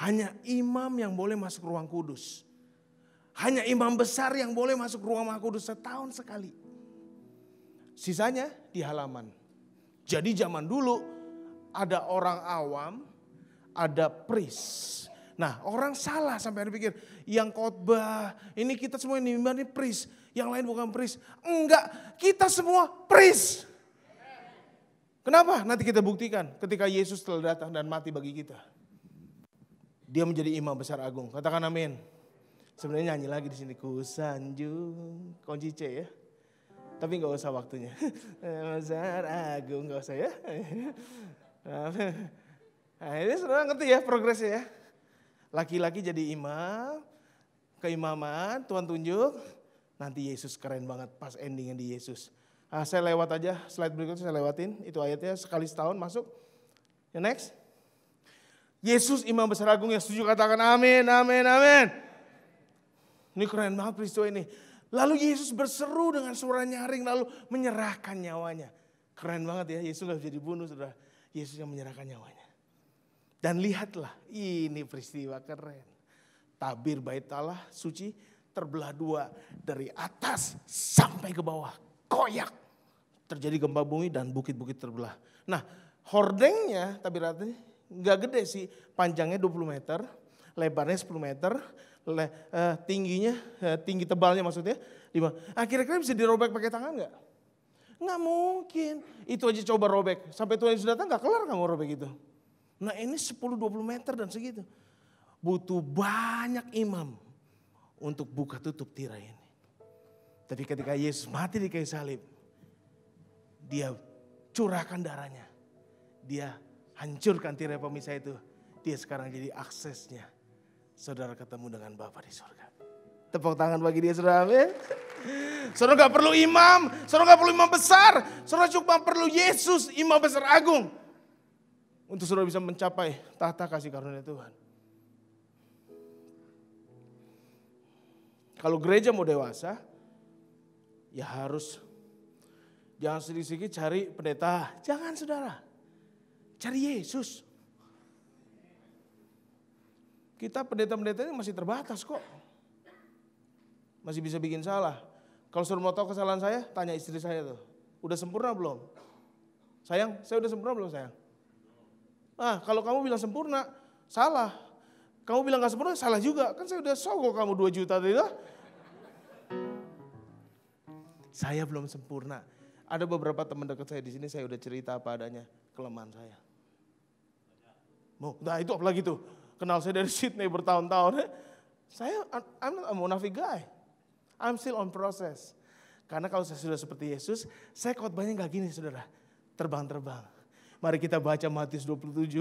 Hanya imam yang boleh masuk ruang kudus. Hanya imam besar yang boleh masuk ruang maha kudus setahun sekali. Sisanya di halaman. Jadi zaman dulu ada orang awam, ada priest. Nah orang salah sampai ada pikir yang khotbah ini kita semua ini priest. Yang lain bukan priest. Enggak, kita semua priest. Kenapa? Nanti kita buktikan ketika Yesus telah datang dan mati bagi kita. Dia menjadi imam besar agung. Katakan amin. Sebenarnya nyanyi lagi di sini. Ku sanjung kunci C ya. Tapi nggak usah waktunya. Besar agung nggak usah ya. Nah, ini saudara ngerti ya progresnya ya. Laki-laki jadi imam, keimaman, Tuhan tunjuk. Nanti Yesus keren banget pas endingnya di Yesus. Nah, saya lewat aja slide berikutnya saya lewatin. Itu ayatnya sekali setahun masuk. Ya next. Yesus imam besar agung yang setuju katakan amin, amin, amin. Ini keren banget peristiwa ini. Lalu Yesus berseru dengan suara nyaring lalu menyerahkan nyawanya. Keren banget ya, Yesus gak bisa dibunuh saudara. Yesus yang menyerahkan nyawanya. Dan lihatlah, ini peristiwa keren. Tabir bait Allah suci terbelah dua dari atas sampai ke bawah. Koyak. Terjadi gempa bumi dan bukit-bukit terbelah. Nah hordengnya tabiratnya gak gede sih. Panjangnya 20 meter, lebarnya 10 meter. Tingginya, tinggi tebalnya maksudnya 5. Kira-kira bisa dirobek pakai tangan gak? Nggak mungkin. Itu aja coba robek. Sampai Tuhan Yesus datang gak kelar kamu robek itu. Nah ini 10-20 meter dan segitu. Butuh banyak imam untuk buka tutup tirai ini. Tapi ketika Yesus mati di kayu salib. Dia curahkan darahnya. Dia hancurkan tirai pemisah itu. Dia sekarang jadi aksesnya. Saudara ketemu dengan Bapa di surga. Tepuk tangan bagi dia saudara. Amin. Saudara gak perlu imam. Saudara gak perlu imam besar. Saudara cuma perlu Yesus imam besar agung. Untuk saudara bisa mencapai tahta kasih karunia Tuhan. Kalau gereja mau dewasa. Ya harus. Jangan sedikit-sedikit cari pendeta. Jangan saudara. Cari Yesus. Kita pendeta-pendeta ini masih terbatas kok. Masih bisa bikin salah. Kalau suruh mau tahu kesalahan saya, tanya istri saya tuh. Udah sempurna belum? Sayang, saya udah sempurna belum sayang? Nah kalau kamu bilang sempurna, salah. Kamu bilang gak sempurna, salah juga. Kan saya udah sogok kamu 2 juta tadi lah. Saya belum sempurna. Ada beberapa teman dekat saya di sini, saya udah cerita apa adanya kelemahan saya. Nah itu apalagi tuh. Kenal saya dari Sydney bertahun-tahun. I'm not a munafik guy. I'm still on process. Karena kalau saya sudah seperti Yesus, saya khotbahnya gak gini saudara. Terbang-terbang. Mari kita baca Matius 27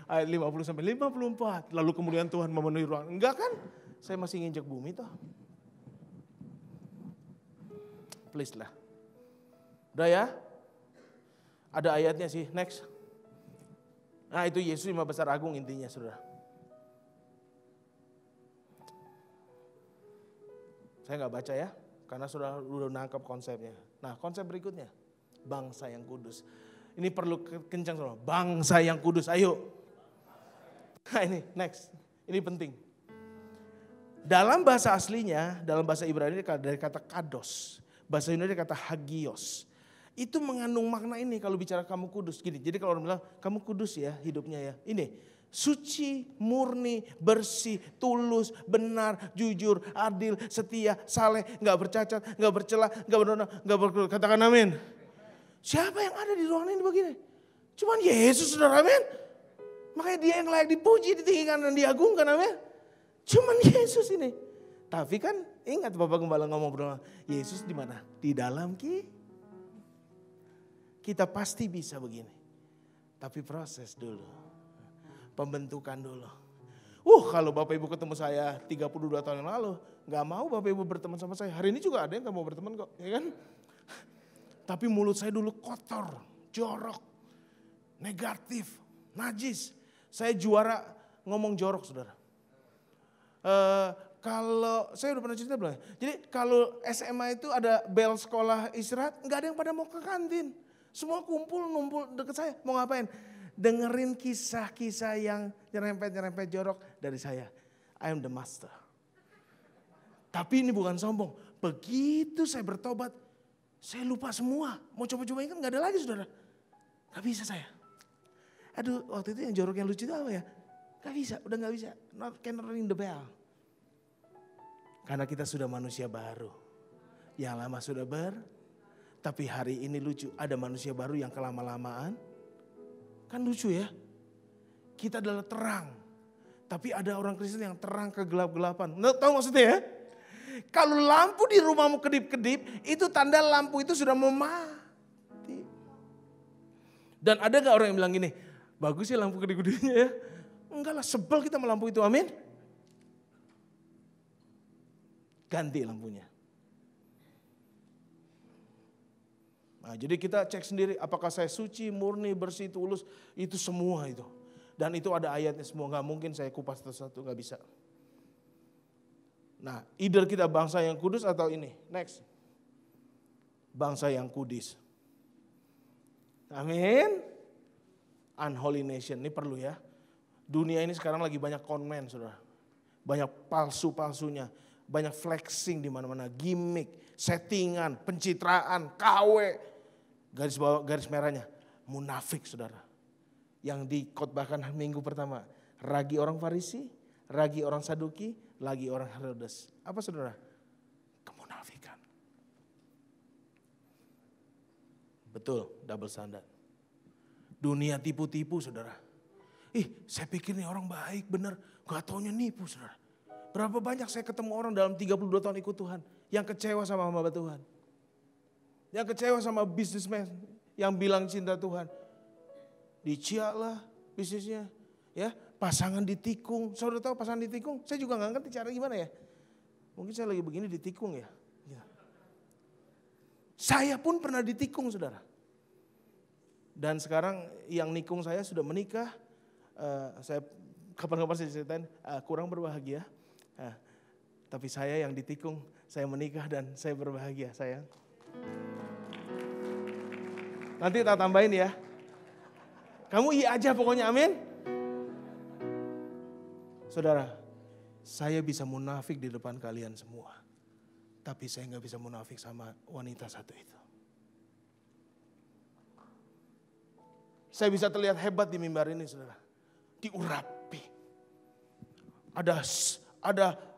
ayat 50 sampai 54. Lalu kemudian Tuhan memenuhi ruang. Enggak kan? Saya masih nginjek bumi toh. Please lah. Udah ya? Ada ayatnya sih. Next. Nah itu Yesus imam besar agung intinya saudara. Saya nggak baca ya, karena sudah nangkap konsepnya. Nah konsep berikutnya, bangsa yang kudus. Ini perlu kencang saudara, bangsa yang kudus, ayo. Nah ini next, ini penting. Dalam bahasa aslinya, dalam bahasa Ibrani dari kata kados, bahasa Yunani kata hagios. Itu mengandung makna ini kalau bicara kamu kudus. Gini, jadi kalau orang bilang kamu kudus ya hidupnya ya, ini. Suci, murni, bersih, tulus, benar, jujur, adil, setia, saleh, gak bercacat, gak bercela, gak berdosa, gak berkeluh. Katakan amin. Siapa yang ada di ruangan ini begini? Cuman Yesus saudara, amin. Makanya dia yang layak dipuji, ditinggikan dan diagungkan, amin. Cuman Yesus ini. Tapi kan ingat Bapak Gembala ngomong berdua, Yesus di mana? Di dalam kita pasti bisa begini. Tapi proses dulu. Pembentukan dulu. Kalau Bapak Ibu ketemu saya 32 tahun yang lalu, gak mau Bapak Ibu berteman sama saya. Hari ini juga ada yang gak mau berteman kok, ya kan? Tapi mulut saya dulu kotor, jorok, negatif, najis. Saya juara ngomong jorok saudara. Kalau saya udah pernah cerita belum? Jadi kalau SMA itu ada bel sekolah istirahat, gak ada yang pada mau ke kantin. Semua numpul deket saya. Mau ngapain? Dengerin kisah-kisah yang nyerempet-nyerempet jorok dari saya. I am the master. Tapi ini bukan sombong. Begitu saya bertobat, saya lupa semua. Mau coba-cobain kan gak ada lagi saudara. Gak bisa saya. Aduh waktu itu yang jorok yang lucu itu apa ya? Gak bisa, udah gak bisa. Not can ring the bell. Karena kita sudah manusia baru. Yang lama sudah tapi hari ini lucu. Ada manusia baru yang kelama-lamaan. Kan lucu ya. Kita adalah terang. Tapi ada orang Kristen yang terang kegelap-gelapan. Tahu maksudnya ya? Kalau lampu di rumahmu kedip-kedip, itu tanda lampu itu sudah mau mati. Dan ada gak orang yang bilang gini, bagus ya lampu kedip-kedipnya ya. Enggak lah, sebel kita sama lampu itu, amin. Ganti lampunya. Nah, jadi kita cek sendiri apakah saya suci, murni, bersih, tulus, itu semua itu. Dan itu ada ayatnya semua, gak mungkin saya kupas satu-satu, gak bisa. Nah, either kita bangsa yang kudus atau ini. Next. Bangsa yang kudus. Amin. Unholy nation, ini perlu ya. Dunia ini sekarang lagi banyak konmen, saudara. Banyak palsu-palsunya. Banyak flexing di mana-mana. Gimmick, settingan, pencitraan, KW. Garis merahnya. Munafik, saudara. Yang dikhotbahkan minggu pertama. Ragi orang Farisi, ragi orang Saduki, lagi orang Herodes. Apa saudara? Kemunafikan. Betul, double standard. Dunia tipu-tipu saudara. Saya pikir nih orang baik bener. Gak taunya nipu saudara. Berapa banyak saya ketemu orang dalam 32 tahun ikut Tuhan. Yang kecewa sama hamba Tuhan. Yang kecewa sama bisnismen. Yang bilang cinta Tuhan. Diciak lah bisnisnya. Ya, pasangan ditikung. Saudara tahu pasangan ditikung? Saya juga gak ngerti cara gimana ya. Mungkin saya lagi begini ditikung ya. Saya pun pernah ditikung saudara. Dan sekarang yang nikung saya sudah menikah. Saya kapan-kapan saya ceritain kurang berbahagia. Tapi saya yang ditikung, saya menikah dan saya berbahagia sayang. Nanti tak tambahin ya. Kamu iya aja pokoknya amin. Saudara, saya bisa munafik di depan kalian semua. Tapi saya gak bisa munafik sama wanita satu itu. Saya bisa terlihat hebat di mimbar ini saudara. Diurapi.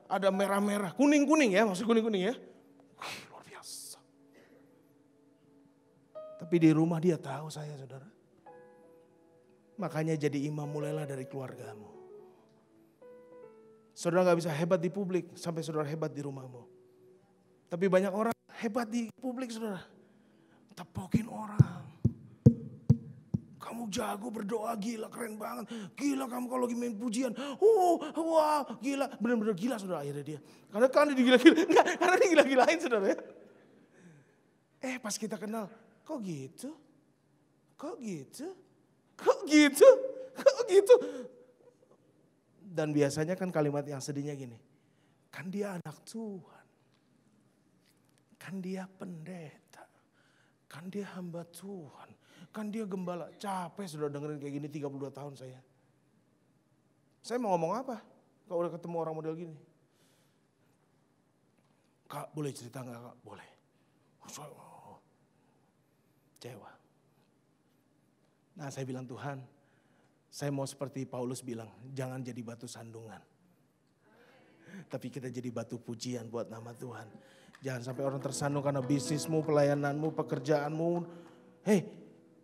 Ada merah-merah, kuning-kuning ya, maksud kuning-kuning ya. Luar biasa. Tapi di rumah dia tahu saya saudara. Makanya jadi imam mulailah dari keluargamu. Saudara gak bisa hebat di publik sampai saudara hebat di rumahmu. Tapi banyak orang hebat di publik saudara. Tepokin orang. Kamu jago berdoa gila keren banget. Gila kamu kalau lagi main pujian. Wah gila. Bener-bener gila saudara akhirnya dia. Karena dia gila-gila. Enggak karena dia gila-gilain saudara ya. Pas kita kenal. Kok gitu? Kok gitu? Kok gitu? Kok gitu? Dan biasanya kan kalimat yang sedihnya gini. Kan dia anak Tuhan. Kan dia pendeta. Kan dia hamba Tuhan. Kan dia gembala. Capek sudah dengerin kayak gini 32 tahun saya. Saya mau ngomong apa? Kalau udah ketemu orang model gini. Kak boleh cerita gak kak? Boleh. Kecewa. Nah saya bilang Tuhan. Saya mau seperti Paulus bilang. Jangan jadi batu sandungan. Tapi kita jadi batu pujian buat nama Tuhan. Jangan sampai orang tersandung karena bisnismu, pelayananmu, pekerjaanmu.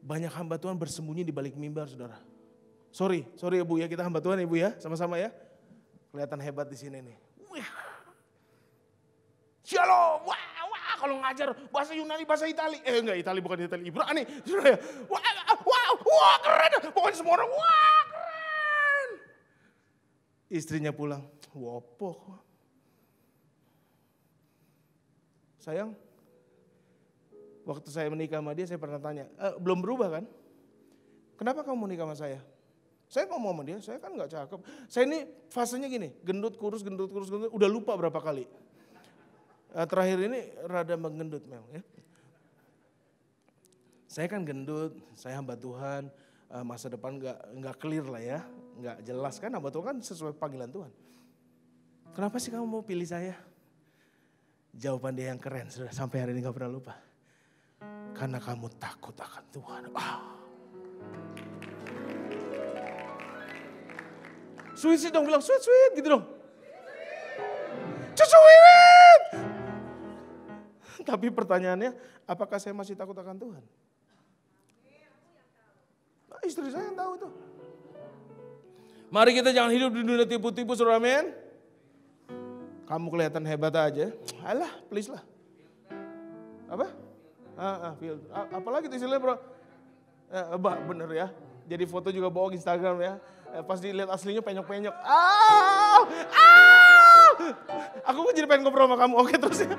Banyak hamba Tuhan bersembunyi di balik mimbar saudara. Sorry ya Bu ya, kita hamba Tuhan ya Bu ya, sama-sama ya. Kelihatan hebat di sini nih. Shalom, wah kalau ngajar bahasa Yunani, bahasa Itali. Enggak Itali bukan Itali, Ibrani. Wah keren, pokoknya semua orang wah keren. Istrinya pulang, wopok. Sayang, waktu saya menikah sama dia saya pernah tanya, belum berubah kan? Kenapa kamu menikah sama saya? Saya ngomong sama dia, saya kan gak cakep. Saya ini fasenya gini, gendut kurus, udah lupa berapa kali. Terakhir ini rada menggendut memang ya. Saya kan gendut, saya hamba Tuhan, masa depan nggak clear lah ya, nggak jelas kan, hamba Tuhan kan sesuai panggilan Tuhan. Kenapa sih kamu mau pilih saya? Jawaban dia yang keren, sudah sampai hari ini nggak pernah lupa. Karena kamu takut akan Tuhan. Sweet dong, bilang sweet gitu dong. Sweet. Tapi pertanyaannya, apakah saya masih takut akan Tuhan? Nah, istri saya yang tahu itu. Mari kita jangan hidup di dunia tipu-tipu, saudara, amin. Kamu kelihatan hebat aja. Alah, please lah. Apa? Apalagi itu istilahnya, bro. Bener ya. Jadi foto juga bohong Instagram ya. Pas dilihat aslinya penyok-penyok. Aku jadi pengen ngobrol sama kamu. Oke, terus ya.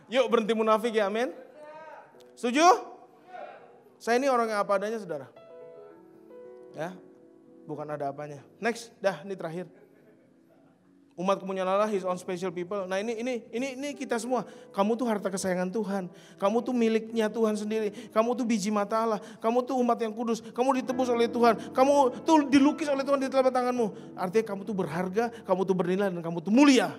Yuk berhenti munafik ya, amin. Setuju? Saya ini orang yang apa adanya, saudara. Ya, bukan ada apanya. Next, ini terakhir. Umat kepunyaan Allah, His own special people. Nah ini kita semua. Kamu tuh harta kesayangan Tuhan. Kamu tuh miliknya Tuhan sendiri. Kamu tuh biji mata Allah. Kamu tuh umat yang kudus. Kamu ditebus oleh Tuhan. Kamu tuh dilukis oleh Tuhan di telapak tanganmu. Artinya kamu tuh berharga, kamu tuh bernilai, dan kamu tuh mulia.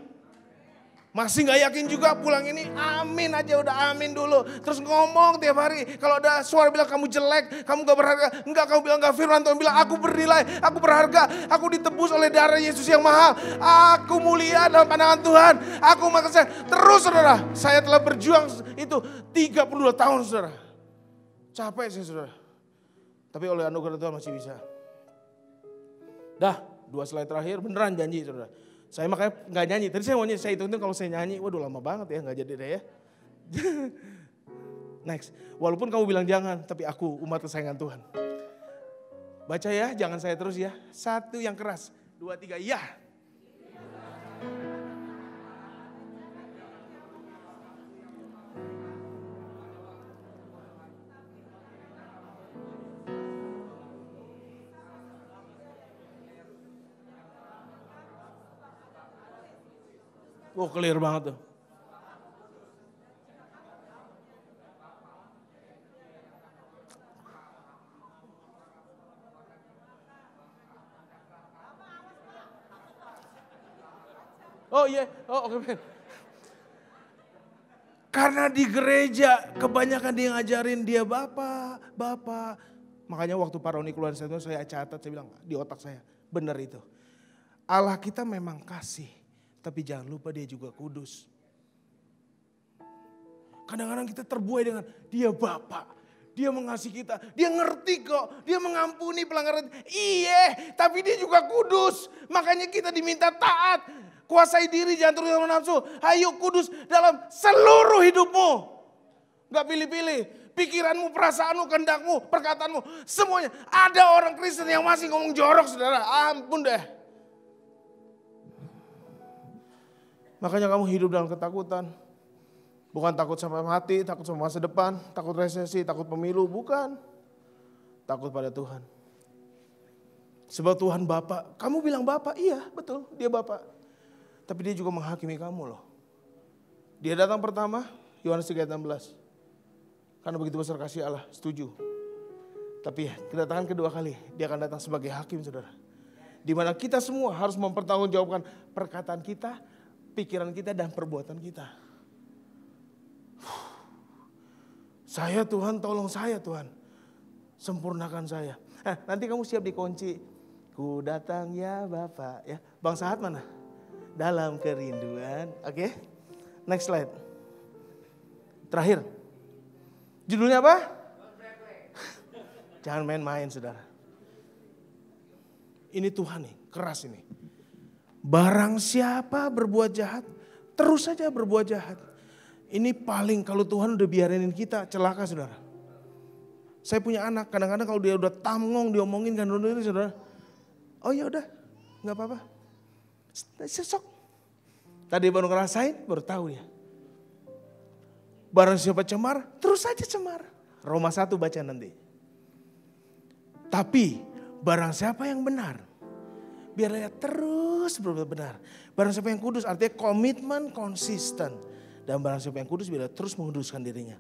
Masih gak yakin juga pulang ini, amin aja, udah amin dulu. Terus ngomong tiap hari, kalau ada suara bilang kamu jelek, kamu gak berharga. Enggak, kamu bilang gak, firman Tuhan bilang aku bernilai, aku berharga. Aku ditebus oleh darah Yesus yang mahal. Aku mulia dalam pandangan Tuhan. Aku maka saya terus, saudara. Saya telah berjuang itu 32 tahun, saudara. Capek saya, saudara. Tapi oleh anugerah Tuhan masih bisa. 2 slide terakhir, beneran janji, saudara. Saya makanya gak nyanyi. Tadi saya mau nyanyi, saya hitung kalau saya nyanyi, waduh lama banget ya, gak jadi deh ya. Next, walaupun kamu bilang jangan, tapi aku umat kesayangan Tuhan. Baca ya, jangan saya terus ya. 1 yang keras, 2, 3, ya. Oh, clear banget tuh. Oh iya, oke. Karena di gereja kebanyakan dia ngajarin dia Bapak. Makanya waktu Pak Roni keluar saya catat, saya bilang di otak saya, benar itu. Allah kita memang kasih. Tapi jangan lupa dia juga kudus. Kadang-kadang kita terbuai dengan dia Bapa. Dia mengasihi kita. Dia ngerti kok. Dia mengampuni pelanggaran. Iya, tapi dia juga kudus. Makanya kita diminta taat. Kuasai diri, jangan turut sama nafsu. Ayo kudus dalam seluruh hidupmu. Gak pilih-pilih. Pikiranmu, perasaanmu, kehendakmu, perkataanmu. Semuanya. Ada orang Kristen yang masih ngomong jorok, saudara. Ampun deh. Makanya kamu hidup dalam ketakutan. Bukan takut sama mati, takut sama masa depan, takut resesi, takut pemilu. Bukan. Takut pada Tuhan. Sebab Tuhan Bapa. Kamu bilang Bapa, iya betul dia Bapa. Tapi dia juga menghakimi kamu loh. Dia datang pertama, Yohanes 3:16. Karena begitu besar kasih Allah, setuju. Tapi kedatangan kedua kali, dia akan datang sebagai hakim, saudara. Di mana kita semua harus mempertanggungjawabkan perkataan kita, pikiran kita dan perbuatan kita. Saya Tuhan, tolong saya Tuhan. Sempurnakan saya. Nanti kamu siap dikunci. Ku datang ya Bapak. Ya, Bang Sahat mana? Dalam kerinduan. Oke. Next slide. Terakhir. Judulnya apa? Jangan main-main, saudara. Ini Tuhan nih, keras ini. Barang siapa berbuat jahat, terus saja berbuat jahat. Ini paling kalau Tuhan udah biarin kita celaka, saudara. Saya punya anak, kadang-kadang kalau dia udah tamngong, diomongin kan ini, saudara. Oh ya udah, nggak apa-apa. Sesok. Tadi baru ngerasain, baru tahu ya. Barang siapa cemar, terus saja cemar. Roma 1 baca nanti. Tapi barang siapa yang benar, biarlah terus berbuat benar. Barang siapa yang kudus artinya komitmen konsisten. Dan barang siapa yang kudus biarlah terus menguduskan dirinya.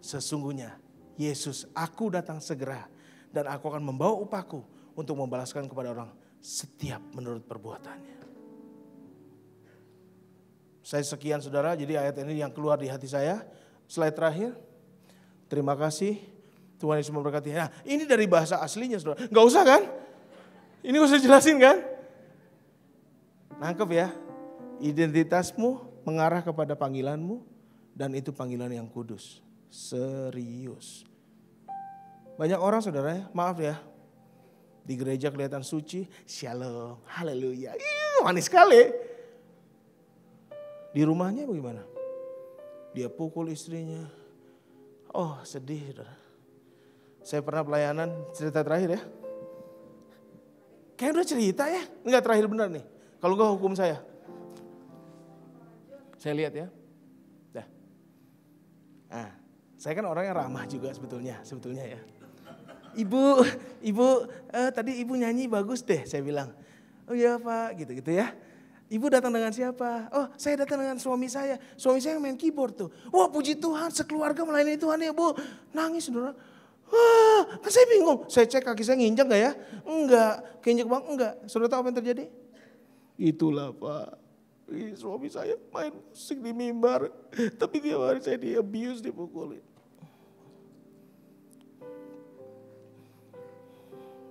Sesungguhnya Yesus, aku datang segera dan aku akan membawa upahku untuk membalaskan kepada orang setiap menurut perbuatannya. Saya sekian saudara, jadi ayat ini yang keluar di hati saya. Slide terakhir. Terima kasih. Tuhan Yesus memberkati. Nah, ini dari bahasa aslinya saudara. Gak usah kan? Ini usah jelasin kan? Nangkep ya. Identitasmu mengarah kepada panggilanmu dan itu panggilan yang kudus. Serius. Banyak orang saudara ya, maaf ya. Di gereja kelihatan suci, shalom, haleluya. Manis sekali. Di rumahnya bagaimana? Dia pukul istrinya. Oh sedih saudara. Saya pernah pelayanan, cerita terakhir ya. Kayak udah cerita ya, enggak terakhir benar nih. Kalau enggak hukum saya. Saya lihat ya. Dah. Nah, saya kan orang yang ramah juga sebetulnya ya. Ibu, tadi ibu nyanyi bagus deh, saya bilang. Oh iya Pak, gitu ya. Ibu datang dengan siapa? Oh saya datang dengan suami saya. Suami saya yang main keyboard tuh. Wah puji Tuhan, sekeluarga melayani Tuhan ya Bu. Nangis saudara. Wah, kan saya bingung. Saya cek kaki saya nginjek gak ya? Enggak. Keinjek bang? Enggak. Saudara tahu apa yang terjadi? Itulah Pak. Suami saya main musik di mimbar. Tapi tiap hari saya di abuse, dipukulin.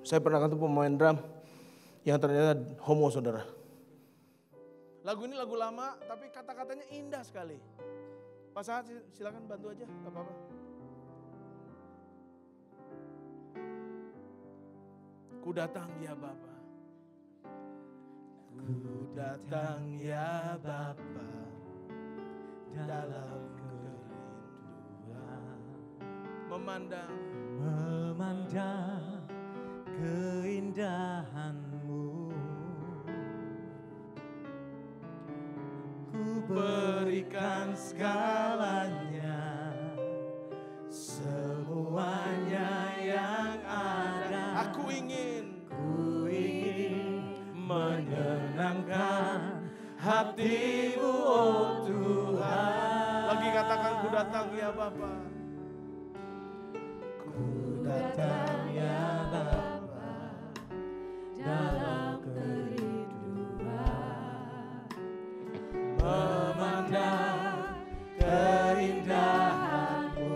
Saya pernah ketemu pemain drum yang ternyata homo saudara. Lagu ini lagu lama tapi kata-katanya indah sekali. Pak Sahat silakan bantu aja, gak apa-apa. Ku datang ya Bapa. Ku datang ya Bapa dalam kerinduan. Memandang keindahan-Mu. Ku berikan segalanya, semuanya yang ada. Aku ingin menyenangkan hati-Mu, oh Tuhan. Lagi katakan ku datang ya Bapa. Ku datang ya Bapa dalam kerinduan, memandang keindahan-Mu.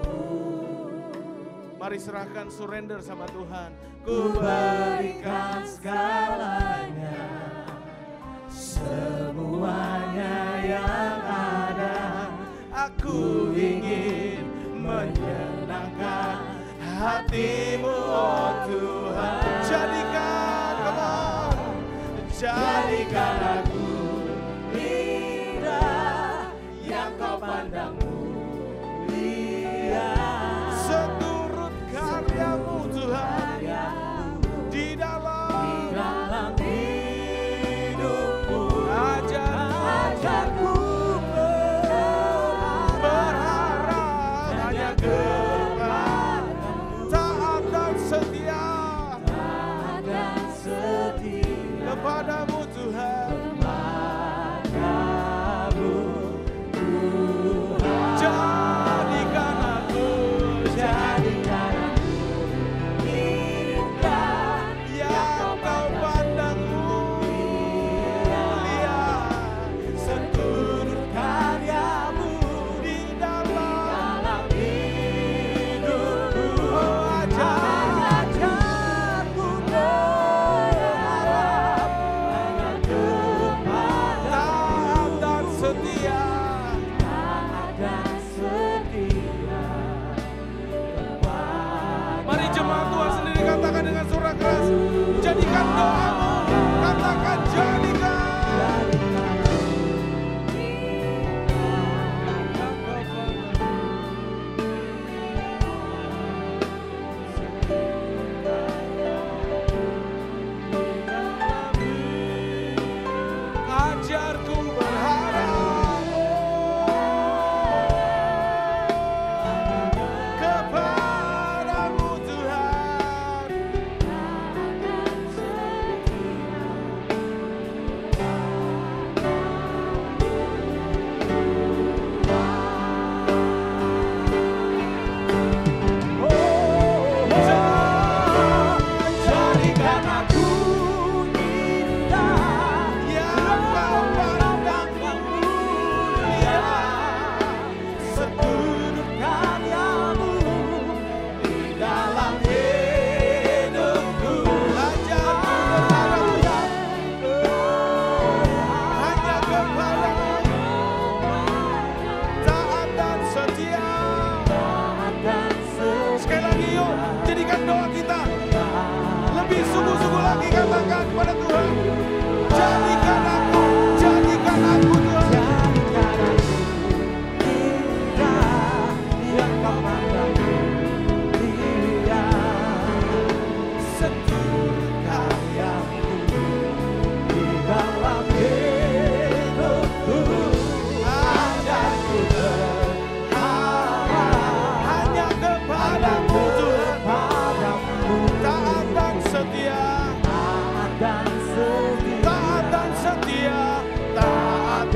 Mari serahkan, surrender sama Tuhan. Ku berikan segalanya, semuanya yang ada. Aku ingin menyenangkan hati-Mu, oh Tuhan. Jadikan aku indah yang Kau pandang mulia. Seturut karya-Mu Tuhan, di dalam hidupku. Ajarku berharap hanya kepada-Mu, taat dan setia kepadamu Tuhan. Jadikan aku indah yang Kau pandang mulia. seturut karya-Mu Di dalam hidupku. ajarku berharap hanya kepada-Mu, taat dan setia. Mari jemaat Tuhan sendiri katakan dengan suara keras. Jadikan doamu, katakan jadikan. Ajarku berharap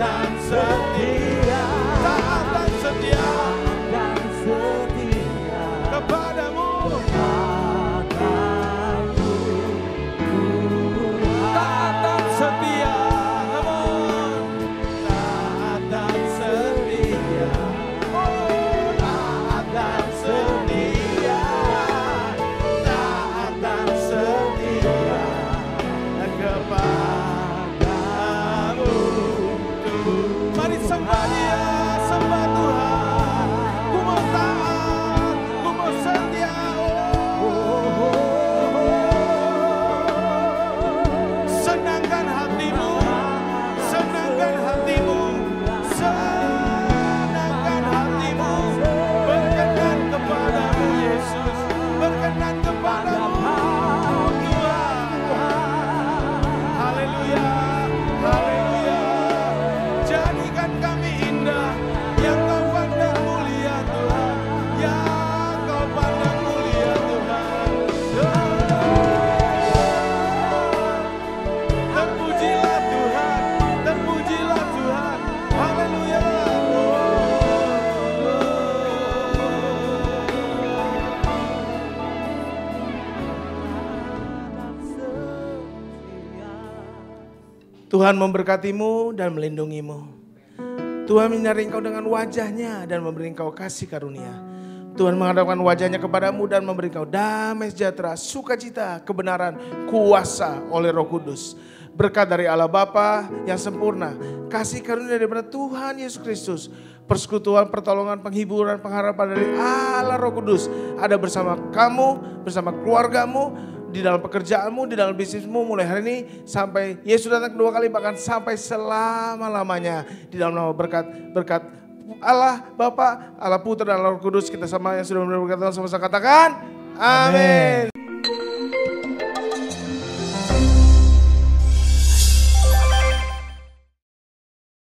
dan setia, taat dan setia kepadamu. Taat dan setia, taat dan setia, oh taat dan setia, taat dan setia kepadamu. Mari sembah Dia, sembah Tuhan. Ku mau taat, ku mau setia. Senangkan hatimu, senangkan hatimu, senangkan hatimu. Berkenan kepadamu Yesus, berkenan kepadamu Tuhan. Haleluya, haleluya. Jadikan kami indah, yang kau pandang mulia Tuhan, yang kau pandang mulia Tuhan. Terpujilah Tuhan, terpujilah Tuhan. Haleluya. Tuhan memberkatimu dan melindungimu. Tuhan menyinari engkau dengan wajahnya dan memberi engkau kasih karunia. Tuhan menghadapkan wajahnya kepadamu dan memberi engkau damai sejahtera, sukacita, kebenaran, kuasa oleh Roh Kudus. Berkat dari Allah Bapa yang sempurna, kasih karunia daripada Tuhan Yesus Kristus, persekutuan, pertolongan, penghiburan, pengharapan dari Allah Roh Kudus ada bersama kamu, bersama keluargamu, di dalam pekerjaanmu, di dalam bisnismu mulai hari ini sampai Yesus datang kedua kali, bahkan sampai selama-lamanya. Di dalam nama berkat Allah Bapa, Allah Putra dan Allah Roh Kudus, kita sama yang sudah berkata sama-sama katakan amin.